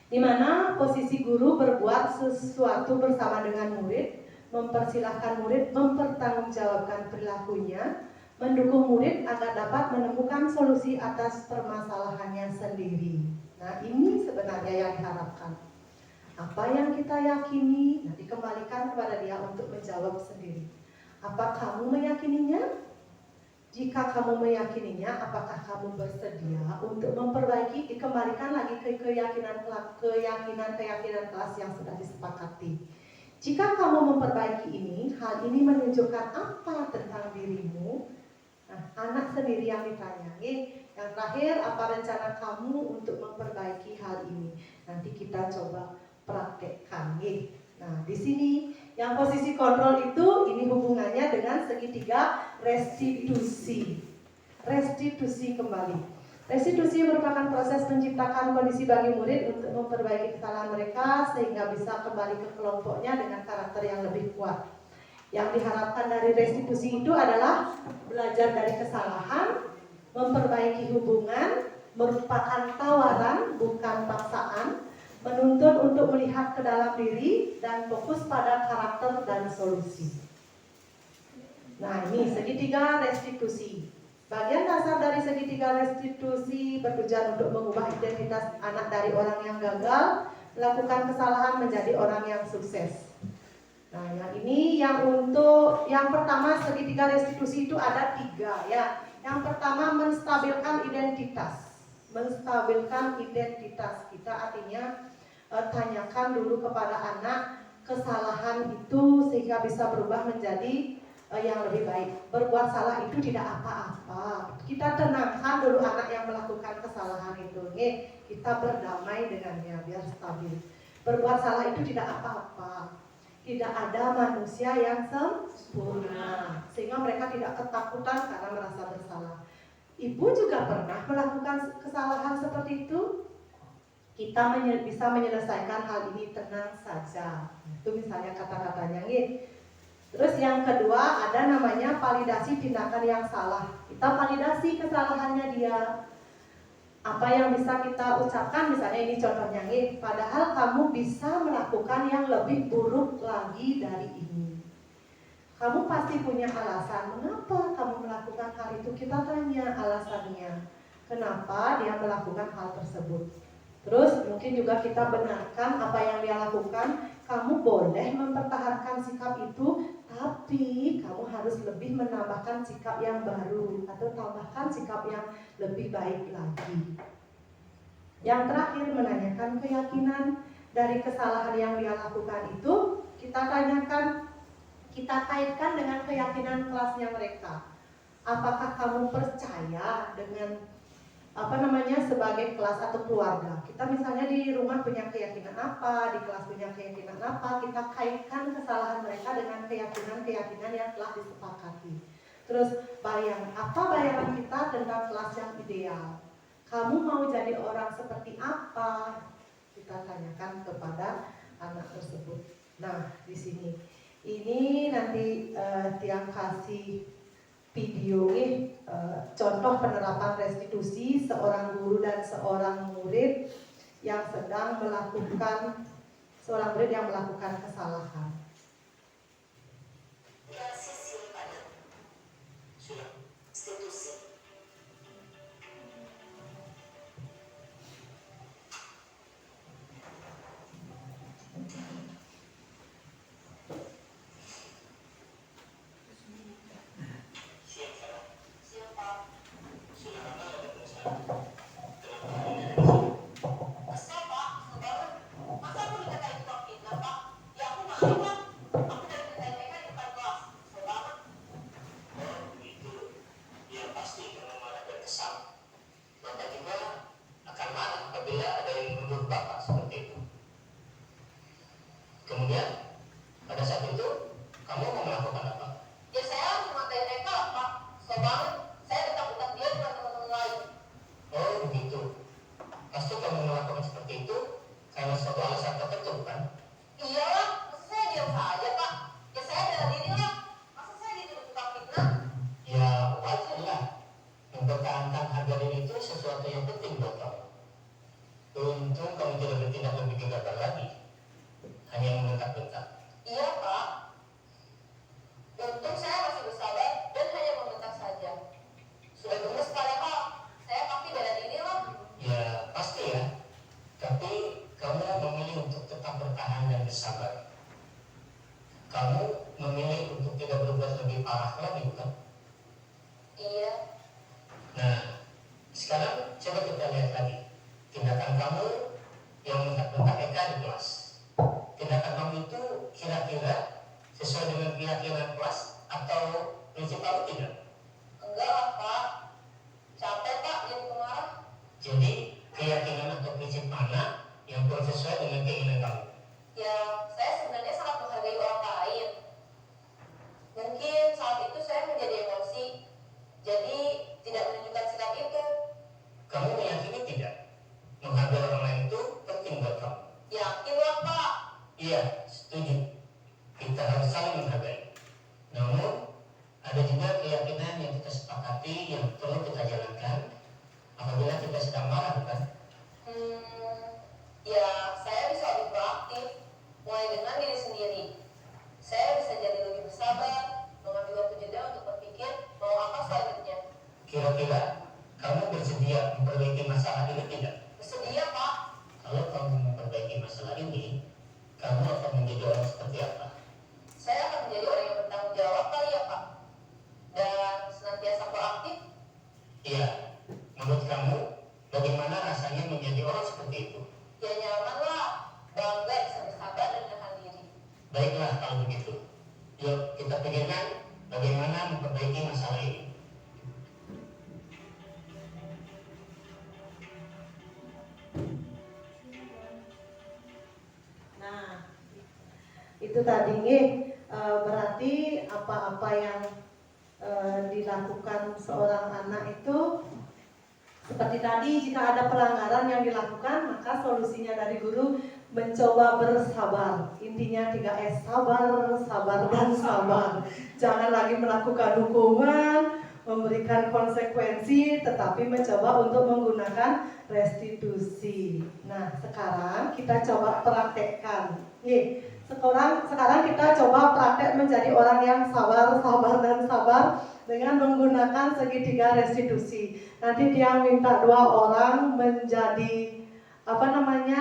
Di mana posisi guru berbuat sesuatu bersama dengan murid, mempersilahkan murid mempertanggungjawabkan perilakunya, mendukung murid agar dapat menemukan solusi atas permasalahannya sendiri. Nah, ini sebenarnya yang diharapkan. Apa yang kita yakini, nah dikembalikan kepada dia untuk menjawab sendiri. Apa kamu meyakininya? Jika kamu meyakininya, apakah kamu bersedia untuk memperbaiki? Dikembalikan lagi ke keyakinan kelas yang sudah disepakati. Jika kamu memperbaiki ini, hal ini menunjukkan apa tentang dirimu? Nah, anak sendiri yang ditanya. Yang terakhir, apa rencana kamu untuk memperbaiki hal ini? Nanti kita coba praktekkan. Nah, di sini yang posisi kontrol itu ini hubungannya dengan segitiga restitusi. Restitusi kembali. Restitusi merupakan proses menciptakan kondisi bagi murid untuk memperbaiki kesalahan mereka sehingga bisa kembali ke kelompoknya dengan karakter yang lebih kuat. Yang diharapkan dari restitusi itu adalah belajar dari kesalahan, memperbaiki hubungan, merupakan tawaran bukan paksaan, menuntun untuk melihat ke dalam diri dan fokus pada karakter dan solusi. Nah, ini segitiga restitusi. Bagian dasar dari segitiga restitusi bertujuan untuk mengubah identitas anak dari orang yang gagal, melakukan kesalahan menjadi orang yang sukses. Nah, yang ini yang pertama segitiga restitusi itu ada 3 ya. Yang pertama menstabilkan identitas. Menstabilkan identitas kita artinya tanyakan dulu kepada anak kesalahan itu sehingga bisa berubah menjadi yang lebih baik. Berbuat salah itu tidak apa-apa. Kita tenangkan dulu anak yang melakukan kesalahan itu. Kita berdamai dengannya biar stabil. Berbuat salah itu tidak apa-apa. Tidak ada manusia yang sempurna, sehingga mereka tidak ketakutan karena merasa bersalah. Ibu juga pernah melakukan kesalahan seperti itu. Kita bisa menyelesaikan hal ini tenang saja. Itu misalnya kata-katanya. Terus yang kedua ada namanya validasi tindakan yang salah. Kita validasi kesalahannya dia. Apa yang bisa kita ucapkan, misalnya ini contohnya, padahal kamu bisa melakukan yang lebih buruk lagi dari ini. Kamu pasti punya alasan, mengapa kamu melakukan hal itu? Kita tanya alasannya, kenapa dia melakukan hal tersebut. Terus mungkin juga kita benarkan apa yang dia lakukan. Kamu boleh mempertahankan sikap itu, tapi kamu harus lebih menambahkan sikap yang baru atau tambahkan sikap yang lebih baik lagi. Yang terakhir menanyakan keyakinan dari kesalahan yang dia lakukan itu. Kita tanyakan, kita kaitkan dengan keyakinan kelasnya mereka. Apakah kamu percaya dengan sebagai kelas atau keluarga? Kita misalnya di rumah punya keyakinan apa, di kelas punya keyakinan apa, kita kaitkan kesalahan mereka dengan keyakinan yang telah disepakati. Terus apa bayangan kita tentang kelas yang ideal? Kamu mau jadi orang seperti apa? kita tanyakan kepada anak tersebut. Nah, di sini ini nanti Tiang kasih video contoh penerapan restitusi seorang guru dan seorang murid yang melakukan kesalahan. Itu tadi berarti apa-apa yang dilakukan seorang anak itu seperti tadi, jika ada pelanggaran yang dilakukan, maka solusinya dari guru mencoba bersabar. Intinya 3S, sabar, sabar, dan sabar. Jangan lagi melakukan hukuman, memberikan konsekuensi, tetapi mencoba untuk menggunakan restitusi. Nah, sekarang kita coba praktekkan. Sekarang kita coba praktek menjadi orang yang sabar, sabar, dan sabar dengan menggunakan segitiga restitusi. Nanti dia minta 2 orang menjadi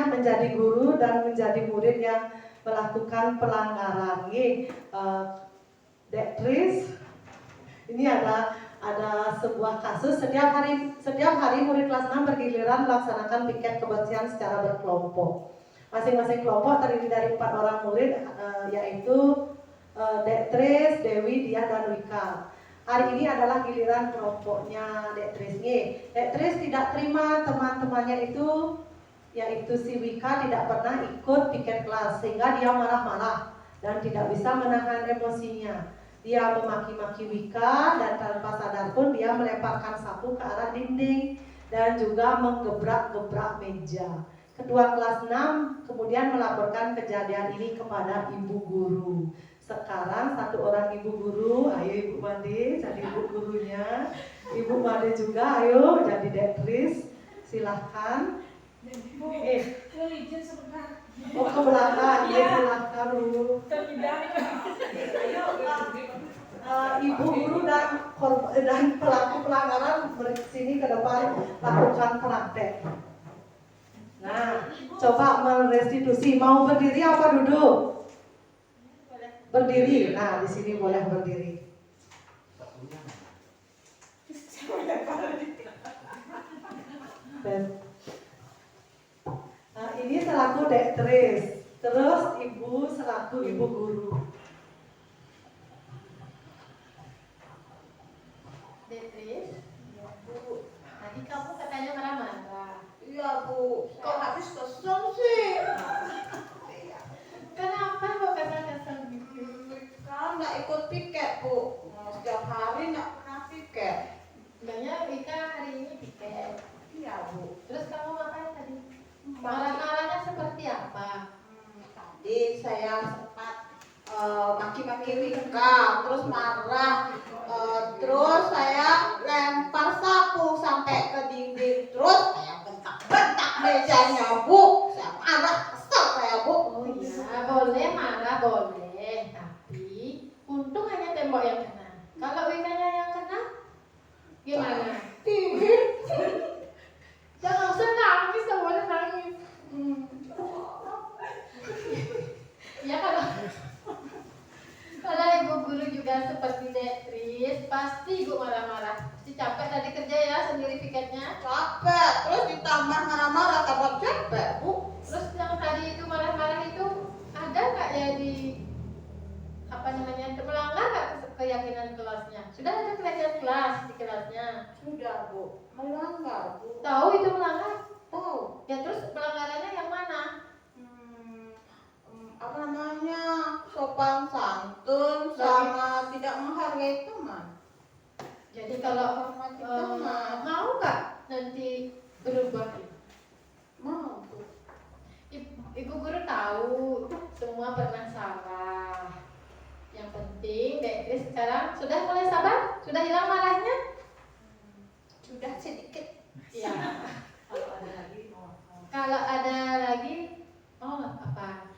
menjadi guru dan menjadi murid yang melakukan pelanggaran. Dektris, ini ada sebuah kasus setiap hari murid kelas 6 bergiliran melaksanakan piket kebersihan secara berkelompok. Masing-masing kelompok terdiri dari 4 orang murid, yaitu Dektris, Dewi, Dia, dan Wika. Hari ini adalah giliran kelompoknya Dektris. Dektris tidak terima teman-temannya itu, yaitu si Wika, tidak pernah ikut piket kelas, sehingga dia marah-marah dan tidak bisa menahan emosinya. Dia memaki-maki Wika dan tanpa sadar pun dia melemparkan sapu ke arah dinding dan juga menggebrak-gebrak meja. Ketua kelas 6 kemudian melaporkan kejadian ini kepada ibu guru. Sekarang satu orang ibu guru, ayo Ibu Made jadi ibu gurunya. Ibu Made juga ayo jadi dektris. Silahkan. Izin sebentar. Oh ke belakang, ya silahkan dulu. Ibu guru dan pelaku pelanggaran bersini ke depan lakukan praktek. Nah, coba merestitusi. Mau berdiri apa duduk? Berdiri. Nah, di sini boleh berdiri. Nah, ini selaku dektris. Terus ibu selaku ibu guru. Beatrice, ya Bu. Tadi kamu katanya marah-marah. Iya Bu, kok habis kesel sih? Kenapa kok kesel-kesel gitu? Kan nggak ikut piket Bu, setiap hari nggak pernah piket. Sebenarnya Wika hari ini piket. Iya Bu. Terus kamu ngapain tadi? Marah-marahnya seperti apa? Tadi saya sempat maki-maki Rika, terus marah, terus saya lempar sapu sampai ke dinding, terus saya bentak-bentak mejanya Bu. Saya marah, kesel saya Bu. Oh iya, boleh marah boleh, tapi untung hanya tembok yang kena. Kalau Wikanya yang kena, gimana? Jangan usah nangis, nggak boleh nangis. Ya kalau ibu guru juga seperti Beatrice, pasti ibu marah-marah. Pasti capek tadi kerja ya sendiri piketnya. Capek, terus ditambah marah-marah, tambah capek Bu. Terus yang tadi itu marah-marah itu ada nggak ya di apa namanya melanggar nggak keyakinan kelasnya? Sudah ada keyakinan kelas di kelasnya? Sudah Bu, melanggar Bu. Tahu itu melanggar? Tahu. Ya terus pelanggarannya yang mana? Apa namanya, sopan santun sama tidak menghargai teman. Jadi kalau Hormati teman. mau nggak nanti berubah? Mau Bu. Ibu guru tahu semua pernah salah. Yang penting Beatrice sekarang sudah mulai sabar, sudah hilang marahnya. Sudah sedikit. Ya. Kalau ada lagi, Oh apa?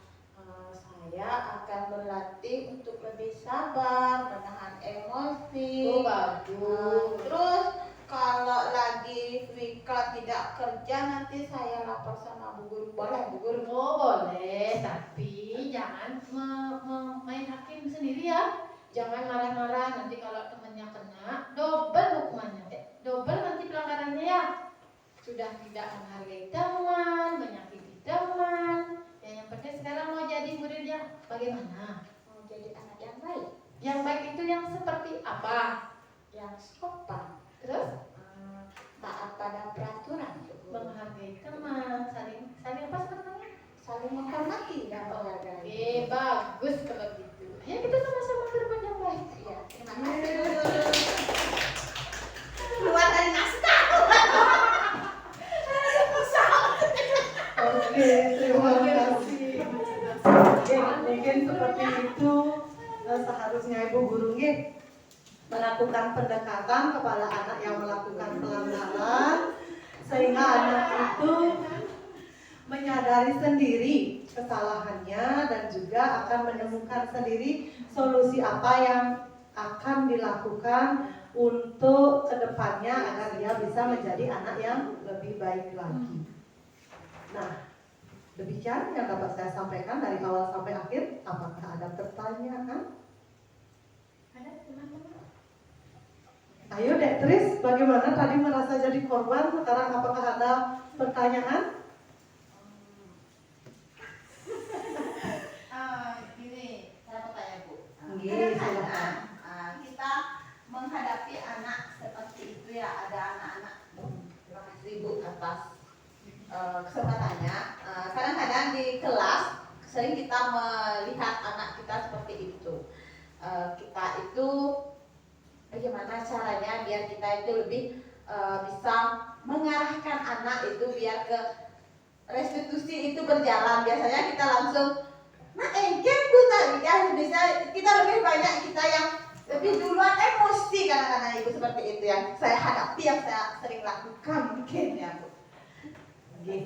saya akan berlatih untuk lebih sabar, menahan emosi. Oh bagus. Terus kalau lagi Wika tidak kerja, nanti saya lapor sama Bu Guru. Boleh Bu Guru? Oh boleh, tapi jangan main hakim sendiri ya. Jangan marah-marah, nanti kalau temennya kena, double hukumannya. Double nanti pelanggarannya ya. Sudah tidak menghargai teman, menyakiti teman. Ya, yang penting sekarang mau jadi muridnya bagaimana? Mau jadi anak yang baik, Yang baik itu yang seperti apa? yang sopan, Terus taat pada peraturan, menghargai teman, saling apa sebenarnya? saling menghormati dan menghargai. Oke, bagus kalau gitu. Ya kita sama-sama ke depan yang baik. Ya, terima kasih Bu Guru. Keluar dari naskah. Oke, terima kasih. Oke, mungkin seperti itu seharusnya ibu guru melakukan pendekatan kepada anak yang melakukan pelanggaran sehingga anak itu menyadari sendiri kesalahannya dan juga akan menemukan sendiri solusi apa yang akan dilakukan untuk kedepannya agar dia bisa menjadi anak yang lebih baik lagi. Nah, demikian yang dapat saya sampaikan dari awal sampai akhir. Apakah ada pertanyaan? Ada teman-teman? Ayo Dektris, bagaimana tadi merasa jadi korban? Sekarang apakah ada pertanyaan? Gini, saya mau tanya Bu. Nggih, Kadang-kadang kita menghadapi anak seperti itu ya, ada anak-anak. Terima kasih Bu atas kesempatannya. Kadang-kadang di kelas sering kita melihat anak kita seperti itu. Kita itu bagaimana caranya biar kita itu lebih bisa mengarahkan anak itu biar ke restitusi itu berjalan, biasanya kita langsung nah engken bu tadi ya, bisa kita lebih banyak kita yang lebih duluan emosi kadang-kadang ibu, seperti itu yang saya hadapi, yang saya sering lakukan mungkin ya bu. Oke.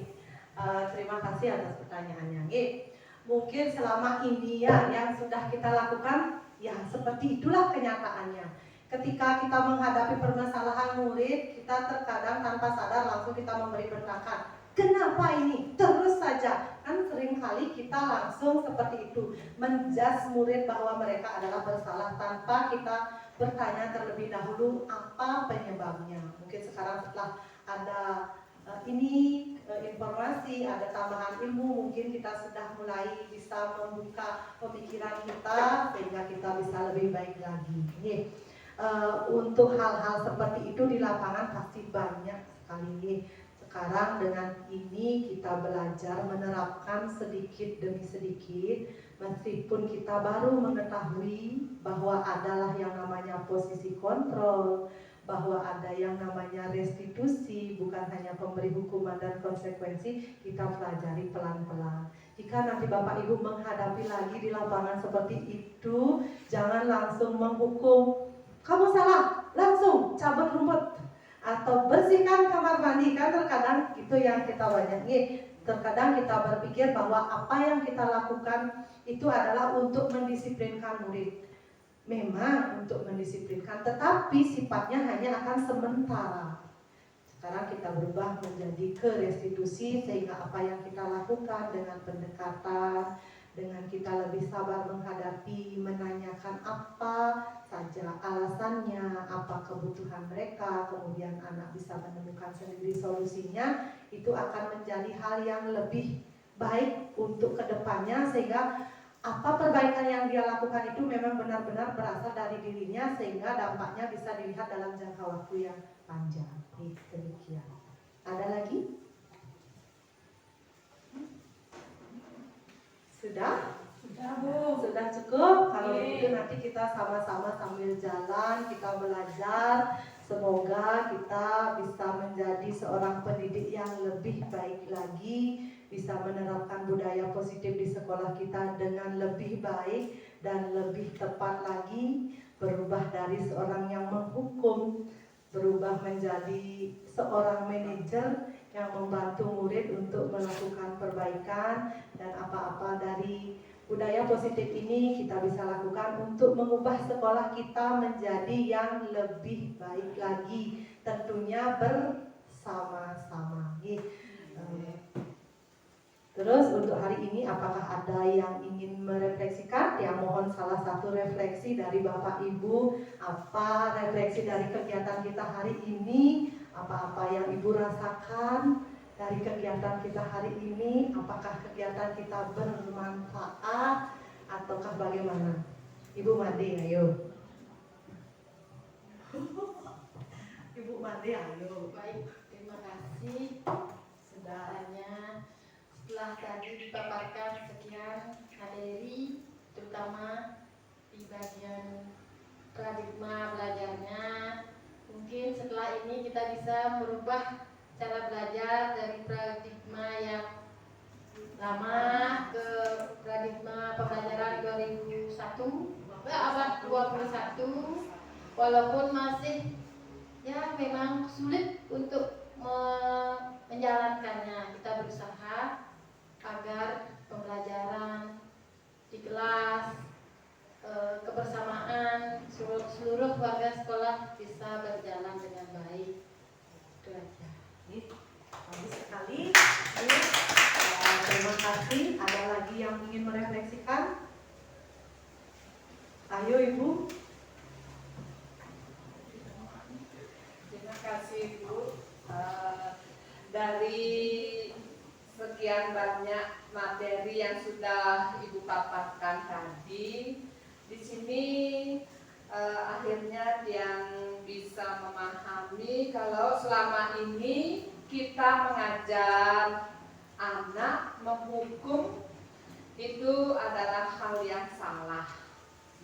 Terima kasih atas pertanyaannya. Oke. Mungkin selama ini ya yang sudah kita lakukan, ya seperti itulah kenyataannya. Ketika kita menghadapi permasalahan murid, kita terkadang tanpa sadar langsung kita memberi bentakan. Kenapa ini? Terus saja. Kan seringkali kita langsung seperti itu, menjudge murid bahwa mereka adalah bersalah tanpa kita bertanya terlebih dahulu apa penyebabnya. Mungkin sekarang setelah ada informasi, ada tambahan ilmu, mungkin kita sudah mulai bisa membuka pemikiran kita sehingga kita bisa lebih baik lagi. Untuk hal-hal seperti itu di lapangan pasti banyak sekali. Sekarang dengan ini kita belajar menerapkan sedikit demi sedikit, meskipun kita baru mengetahui bahwa adalah yang namanya posisi kontrol, bahwa ada yang namanya restitusi, bukan hanya pemberi hukuman dan konsekuensi, kita pelajari pelan-pelan. Jika nanti Bapak Ibu menghadapi lagi di lapangan seperti itu, jangan langsung menghukum, kamu salah, langsung cabut rumput atau bersihkan kamar mandi. Kan terkadang itu yang kita banyak. Terkadang kita berpikir bahwa apa yang kita lakukan itu adalah untuk mendisiplinkan murid. Memang untuk mendisiplinkan, tetapi sifatnya hanya akan sementara. Sekarang kita berubah menjadi ke restitusi, sehingga apa yang kita lakukan dengan pendekatan, dengan kita lebih sabar menghadapi, menanyakan apa saja alasannya, apa kebutuhan mereka, kemudian anak bisa menemukan sendiri solusinya, itu akan menjadi hal yang lebih baik untuk kedepannya, sehingga apa perbaikan yang dia lakukan itu memang benar-benar berasal dari dirinya, sehingga dampaknya bisa dilihat dalam jangka waktu yang panjang. Demikian. Ada lagi? Sudah? Sudah Bu. Sudah cukup? Kalau Iya. begitu nanti kita sama-sama sambil jalan, kita belajar. Semoga kita bisa menjadi seorang pendidik yang lebih baik lagi, bisa menerapkan budaya positif di sekolah kita dengan lebih baik dan lebih tepat lagi, berubah dari seorang yang menghukum, berubah menjadi seorang manajer yang membantu murid untuk melakukan perbaikan, dan apa-apa dari budaya positif ini kita bisa lakukan untuk mengubah sekolah kita menjadi yang lebih baik lagi, tentunya bersama-sama. Terus untuk hari ini apakah ada yang ingin merefleksikan? Ya, mohon salah satu refleksi dari Bapak Ibu, apa refleksi dari kegiatan kita hari ini, apa-apa yang Ibu rasakan dari kegiatan kita hari ini, apakah kegiatan kita bermanfaat ataukah bagaimana? Ibu Made, ayo. Ibu Made, ayo. Baik, terima kasih. Sudah. Setelah tadi dipaparkan sekian materi, terutama di bagian paradigma belajarnya, mungkin setelah ini kita bisa merubah cara belajar dari paradigma yang lama ke paradigma pembelajaran 2001 abad 21, walaupun masih ya memang sulit untuk menjalankannya. Kita berusaha agar pembelajaran di kelas, kebersamaan seluruh warga sekolah bisa berjalan dengan baik. Itu aja. Bagus sekali. Terima kasih. Ada lagi yang ingin merefleksikan? Ayo Ibu. Terima kasih Bu. Dari sekian banyak materi yang sudah Ibu paparkan tadi, di sini akhirnya yang bisa memahami kalau selama ini kita mengajar anak menghukum itu adalah hal yang salah,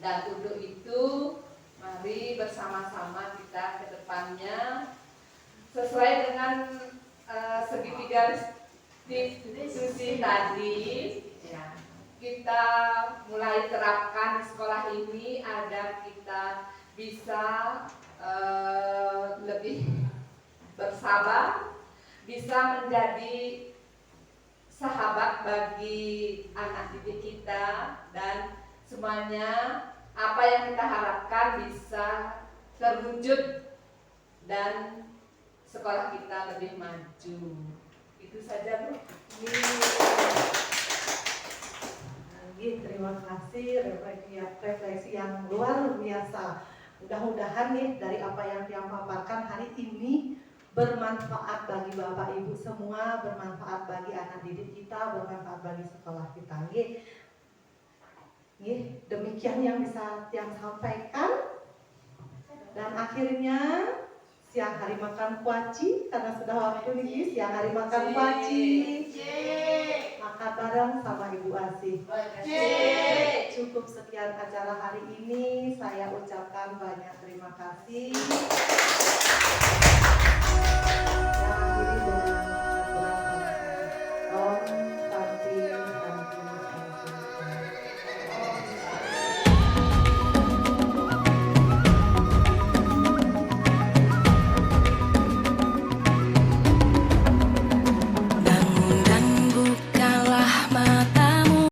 dan untuk itu mari bersama-sama kita ke depannya sesuai dengan segitiga diskusi tadi, ya, kita mulai terapkan di sekolah ini agar kita bisa lebih bersabar, bisa menjadi sahabat bagi anak didik kita, dan semuanya apa yang kita harapkan bisa terwujud dan sekolah kita lebih maju. Itu saja, Bu. Terima kasih refleksi yang luar biasa. Mudah-mudahan nih dari apa yang dia paparkan hari ini bermanfaat bagi Bapak Ibu semua, bermanfaat bagi anak didik kita, bermanfaat bagi sekolah kita. Demikian yang bisa Tiang sampaikan. Dan akhirnya siang hari makan kuaci, karena sudah waktu nih siang hari makan kuaci. Makan bareng sama Ibu Asih. Cukup sekian acara hari ini. Saya ucapkan banyak terima kasih. Saya akhiri dengan